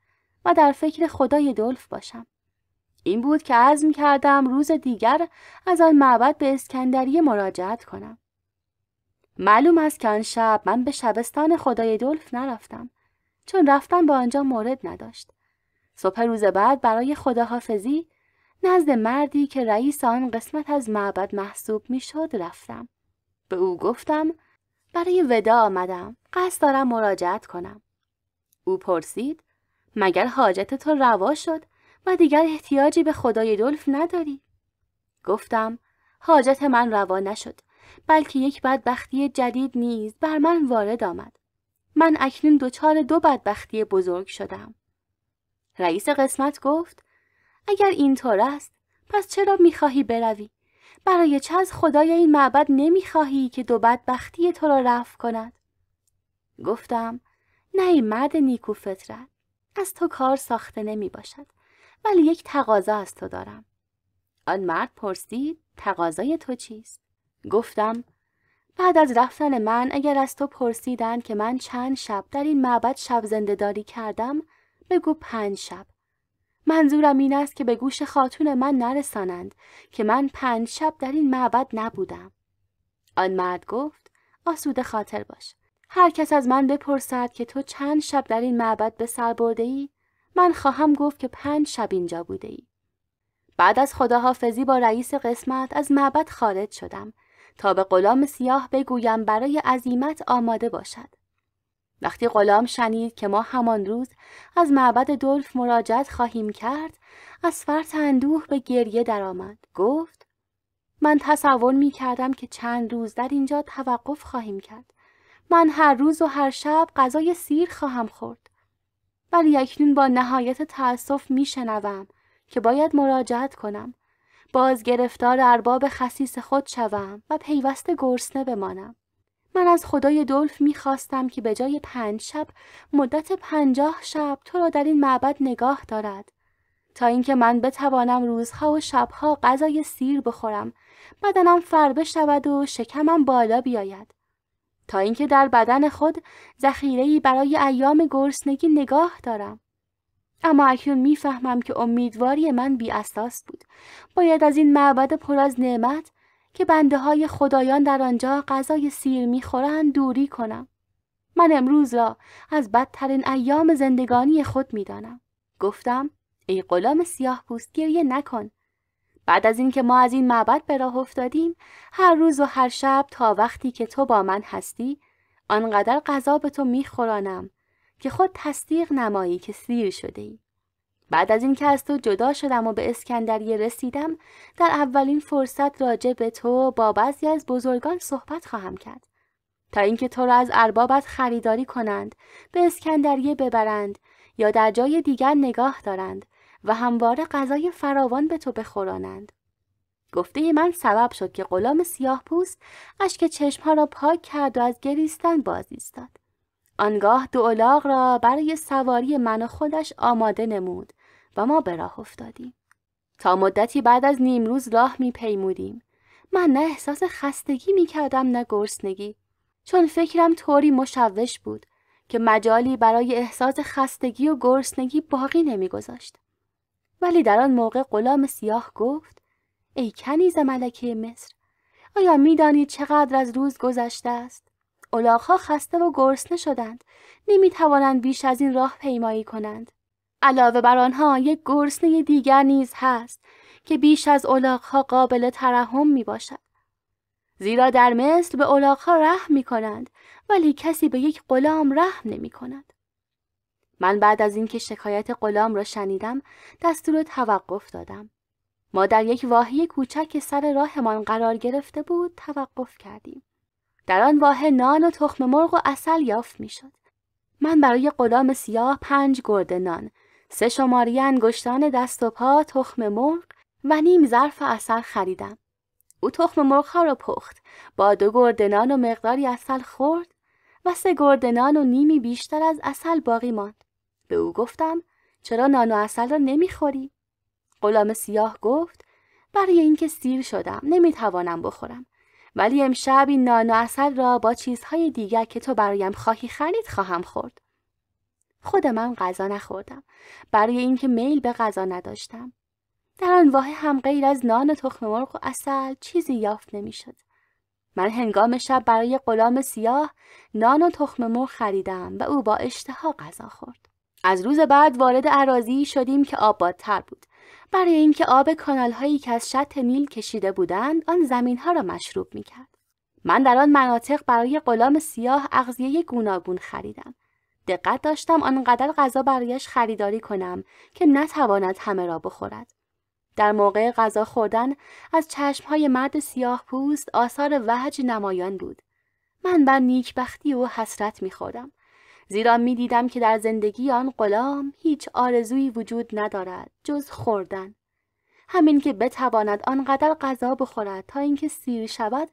[SPEAKER 1] و در فکر خدای دلف باشم. این بود که عزم کردم روز دیگر از آن معبد به اسکندریه مراجعت کنم. معلوم است که آن شب من به شبستان خدای دلف نرفتم چون رفتن به آنجا مورد نداشت. صبح روز بعد برای خداحافظی نزد مردی که رئیس آن قسمت از معبد محسوب میشد رفتم. به او گفتم برای وداع آمدم. قصد دارم مراجعت کنم. او پرسید مگر حاجت تو روا شد و دیگر احتیاجی به خدای دلف نداری؟ گفتم حاجت من روا نشد بلکه یک بدبختی جدید نیز بر من وارد آمد. من اکنون دچار دو بدبختی بزرگ شدم. رئیس قسمت گفت اگر اینطور است پس چرا میخواهی بروی؟ برای چه از خدای این معبد نمیخواهی که دو بدبختی تو را رفع کند؟ گفتم نه ای مرد نیکو فطرت، از تو کار ساخته نمی باشد ولی یک تقاضا از تو دارم. آن مرد پرسید تقاضای تو چیست؟ گفتم بعد از رفتن من اگر از تو پرسیدند که من چند شب در این معبد شب زنده‌داری کردم بگو 5 شب. منظورم این است که به گوش خاتون من نرسانند که من 5 شب در این معبد نبودم. آن مرد گفت: آسوده خاطر باش. هر کس از من بپرسد که تو چند شب در این معبد به سر برده ای، من خواهم گفت که 5 شب اینجا بوده ای. بعد از خداحافظی با رئیس قسمت از معبد خارج شدم تا به غلام سیاه بگویم برای عزیمت آماده باشد. وقتی غلام شنید که ما همان روز از معبد دولف مراجعت خواهیم کرد، از فرط اندوه به گریه درآمد. گفت: من تصور می کردم که چند روز در اینجا توقف خواهیم کرد. من هر روز و هر شب غذای سیر خواهم خورد. ولی اکنون با نهایت تأسف می شنوم که باید مراجعت کنم، باز گرفتار ارباب خسیس خود شوم و پیوسته گرسنه بمانم. من از خدای دولف می خواستم که به جای 5 شب مدت 50 شب تو را در این معبد نگاه دارد، تا اینکه من بتوانم روزها و شبها غذای سیر بخورم، بدنم فربه شود و شکمم بالا بیاید، تا اینکه در بدن خود ذخیره‌ای برای ایام گرسنگی نگاه دارم. اما اکنون میفهمم که امیدواری من بی اساس بود. باید از این معبد پر از نعمت که بنده های خدایان در آنجا غذای سیر میخورند دوری کنم. من امروز را از بدترین ایام زندگانی خود میدانم. گفتم: ای غلام سیاه پوست، گریه نکن. بعد از اینکه ما از این معبد به راه افتادیم، هر روز و هر شب تا وقتی که تو با من هستی، آنقدر غذا به تو میخورانم که خود تصدیق نمایی که سیر شده ای. بعد از اینکه از تو جدا شدم و به اسکندریه رسیدم، در اولین فرصت راجع به تو با بعضی از بزرگان صحبت خواهم کرد، تا اینکه تو را از اربابت خریداری کنند، به اسکندریه ببرند یا در جای دیگر نگاه دارند و همواره غذای فراوان به تو بخورانند. گفته من سبب شد که غلام سیاه پوست اشک چشمها را پاک کرد و از گریستن باز ایستاد. آنگاه 2 الاغ را برای سواری من و خودش آماده نمود و ما به راه افتادیم. تا مدتی بعد از نیمروز راه می پیمودیم. من نه احساس خستگی می کردم نه گرسنگی، چون فکرم طوری مشوش بود که مجالی برای احساس خستگی و گرسنگی باقی نمی گذاشت. ولی در آن موقع غلام سیاه گفت: ای کنیز ملکه مصر، آیا می دانید چقدر از روز گذشته است؟ الاغ‌ها خسته و گرسنه شدند، نمی توانند بیش از این راه پیمایی کنند. علاوه بر آنها یک گرسنه دیگر نیز هست که بیش از الاغ‌ها قابل ترحم می باشد. زیرا در مصر به الاغ‌ها رحم می کنند، ولی کسی به یک غلام رحم نمی کند. من بعد از اینکه شکایت غلام را شنیدم، دستور توقف دادم. ما در یک واحه کوچک که سر راهمان قرار گرفته بود توقف کردیم. در آن واحه نان و تخم مرغ و عسل یافت می شد. من برای غلام سیاه 5 گرده نان، 3 شماری انگشتان دست و پا، تخم مرغ و نیم ظرف عسل خریدم. او تخم مرغ ها را پخت، با 2 گرده نان و مقداری عسل خورد و 3 گرده نان و نیمی بیشتر از عسل باقی ماند. به او گفتم: چرا نان و عسل را نمیخوری؟ غلام سیاه گفت: برای اینکه سیر شدم، نمیتوانم بخورم. ولی امشب این نان و عسل را با چیزهای دیگر که تو برایم خواهی خرید خواهم خورد. خود من غذا نخوردم، برای اینکه میل به غذا نداشتم. در آن واحه هم غیر از نان و تخم مرغ و عسل چیزی یافت نمیشد. من هنگام شب برای غلام سیاه نان و تخم مرغ خریدم و او با اشتها غذا خورد. از روز بعد وارد اراضی شدیم که آبادتر بود، برای اینکه آب کانال‌هایی که از شط نیل کشیده بودند آن زمین‌ها را مشروب می‌کرد. من در آن مناطق برای غلام سیاه اغذیه گوناگون خریدم. دقت داشتم آنقدر غذا برایش خریداری کنم که نتواند همه را بخورد. در موقع غذا خوردن از چشم‌های مرد سیاه پوست آثار وحج نمایان بود. من بر نیکبختی و حسرت می‌خوردم، زیرا می‌دیدم که در زندگی آن غلام هیچ آرزویی وجود ندارد جز خوردن. همین که بتواند آنقدر غذا بخورد تا اینکه سیر شود،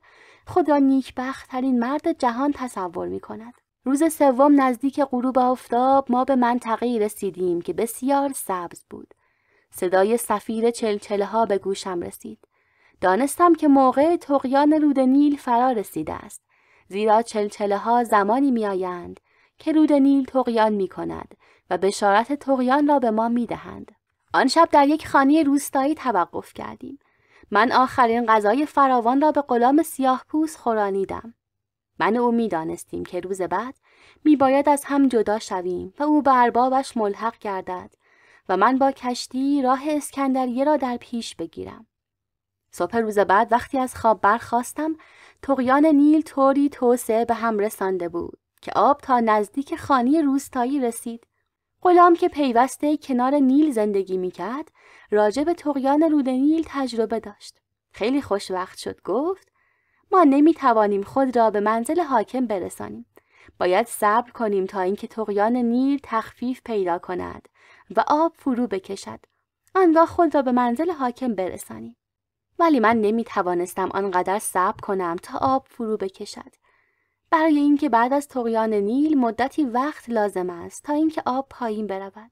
[SPEAKER 1] خود را نیکبخت‌ترین مرد جهان تصور می‌کند. روز سوم نزدیک غروب آفتاب ما به منطقه‌ای رسیدیم که بسیار سبز بود. صدای صفیر چلچله‌ها به گوشم رسید. دانستم که موقع طغیان رود نیل فرا رسیده است، زیرا چلچله‌ها زمانی می‌آیند که رود نیل طغیان می‌کند و بشارت طغیان را به ما می‌دهند. آن شب در یک خانه روستایی توقف کردیم. من آخرین غذای فراوان را به غلام سیاه‌پوست خورانیدم. من و او می‌دانستیم که روز بعد میباید از هم جدا شویم و او به اربابش ملحق گردد و من با کشتی راه اسکندریه را در پیش بگیرم. صبح روز بعد وقتی از خواب برخاستم، طغیان نیل طوری توسعه به هم رسانده بود که آب تا نزدیک خانه روستایی رسید. غلام که پیوسته کنار نیل زندگی میکرد، راجع به طغیان رود نیل تجربه داشت. خیلی خوشوقت شد. گفت: ما نمیتوانیم خود را به منزل حاکم برسانیم. باید صبر کنیم تا اینکه طغیان نیل تخفیف پیدا کند و آب فرو بکشد. آنگاه خود را به منزل حاکم برسانیم. ولی من نمیتوانستم آنقدر صبر کنم تا آب فرو بکشد. برای اینکه بعد از طغیان نیل مدتی وقت لازم است تا اینکه آب پایین برود.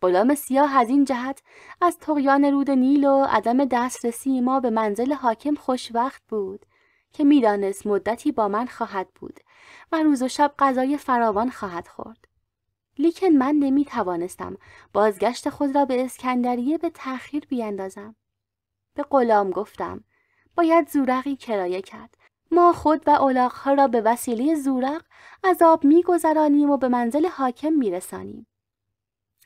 [SPEAKER 1] غلام سیاه از این جهت از طغیان رود نیل و عدم دسترسی ما به منزل حاکم خوشوقت بود که میدانست مدتی با من خواهد بود و روز و شب غذای فراوان خواهد خورد. لیکن من نمیتوانستم بازگشت خود را به اسکندریه به تأخیر بیندازم. به غلام گفتم: باید زورقی کرایه کرد. ما خود و الاغ‌ها را به وسیله زورق از آب می‌گذرانیم و به منزل حاکم می‌رسانیم.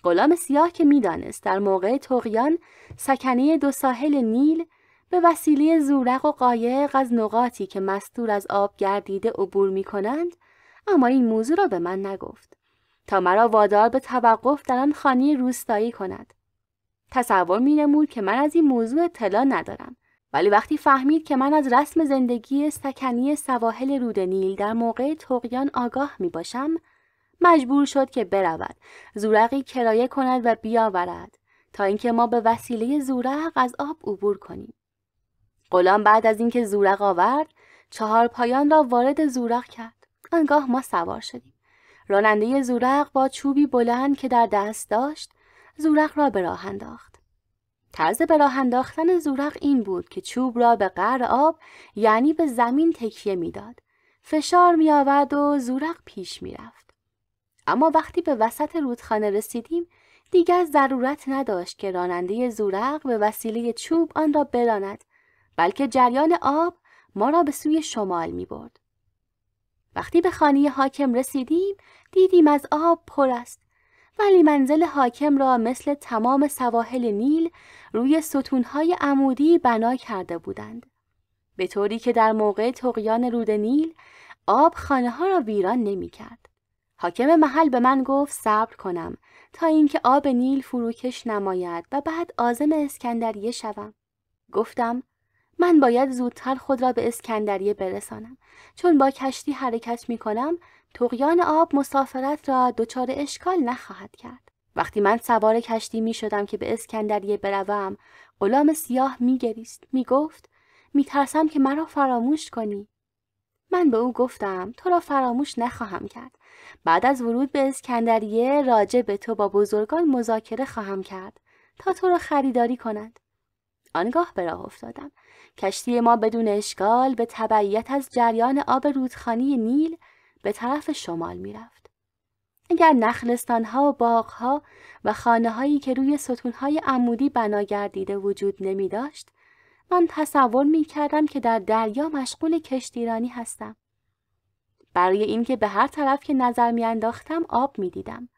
[SPEAKER 1] غلام سیاه که می‌دانست در موقع طغیان سکنه دو ساحل نیل به وسیله زورق و قایق از نقاطی که مستور از آب گردیده عبور می‌کنند، اما این موضوع را به من نگفت تا مرا وادار به توقف در آن خانه روستایی کند. تصور می‌نمود که من از این موضوع اطلاع ندارم، ولی وقتی فهمید که من از رسم زندگی سکنی سواحل رود نیل در موقع طغیان آگاه میباشم، مجبور شد که برود، زورقی کرایه کند و بیاورد تا اینکه ما به وسیله زورق از آب عبور کنیم. غلام بعد از اینکه زورق آورد، 4 پایان را وارد زورق کرد. آنگاه ما سوار شدیم. راننده زورق با چوبی بلند که در دست داشت، زورق را به راه انداخت. طرز به راه انداختن زورق این بود که چوب را به قعر آب، یعنی به زمین، تکیه میداد. فشار می آورد و زورق پیش می رفت. اما وقتی به وسط رودخانه رسیدیم، دیگر ضرورت نداشت که راننده زورق به وسیله چوب آن را براند، بلکه جریان آب ما را به سوی شمال می برد. وقتی به خانه حاکم رسیدیم، دیدیم از آب پر است. ولی منزل حاکم را مثل تمام سواحل نیل روی ستونهای عمودی بنا کرده بودند، به طوری که در موقع طغیان رود نیل آب خانه ها را ویران نمی کرد. حاکم محل به من گفت صبر کنم تا اینکه آب نیل فروکش نماید و بعد عازم اسکندریه شوم. گفتم: من باید زودتر خود را به اسکندریه برسانم، چون با کشتی حرکت می کنم. طغیان آب مسافرت را دچار اشکال نخواهد کرد. وقتی من سوار کشتی می شدم که به اسکندریه بروم، غلام سیاه می گریست. می گفت: می ترسم که مرا فراموش کنی. من به او گفتم: تو را فراموش نخواهم کرد. بعد از ورود به اسکندریه راجع به تو با بزرگان مذاکره خواهم کرد تا تو را خریداری کنند. آنگاه به راه افتادم. کشتی ما بدون اشکال به تبعیت از جریان آب رودخانه نیل به طرف شمال می رفت. اگر نخلستان‌ها و باغ‌ها و خانه‌هایی که روی ستون‌های عمودی بنا گردیده وجود نمی داشت، من تصور می کردم که در دریا مشغول کشتیرانی هستم. برای اینکه به هر طرف که نظر می انداختم آب می دیدم.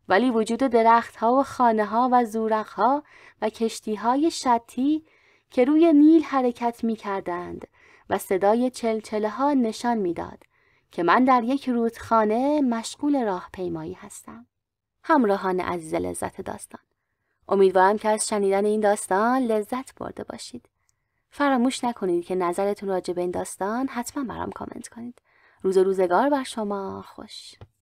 [SPEAKER 1] ولی وجود درخت‌ها و خانه‌ها و زورق‌ها و کشتی‌های شطی که روی نیل حرکت می کردند و صدای چلچله‌ها نشان می داد که من در یک رودخانه مشغول راهپیمایی هستم. همراهان عزیز لذت داستان، امیدوارم که از شنیدن این داستان لذت برده باشید. فراموش نکنید که نظرتون راجع به این داستان حتما برام کامنت کنید. روز و روزگار بر شما خوش.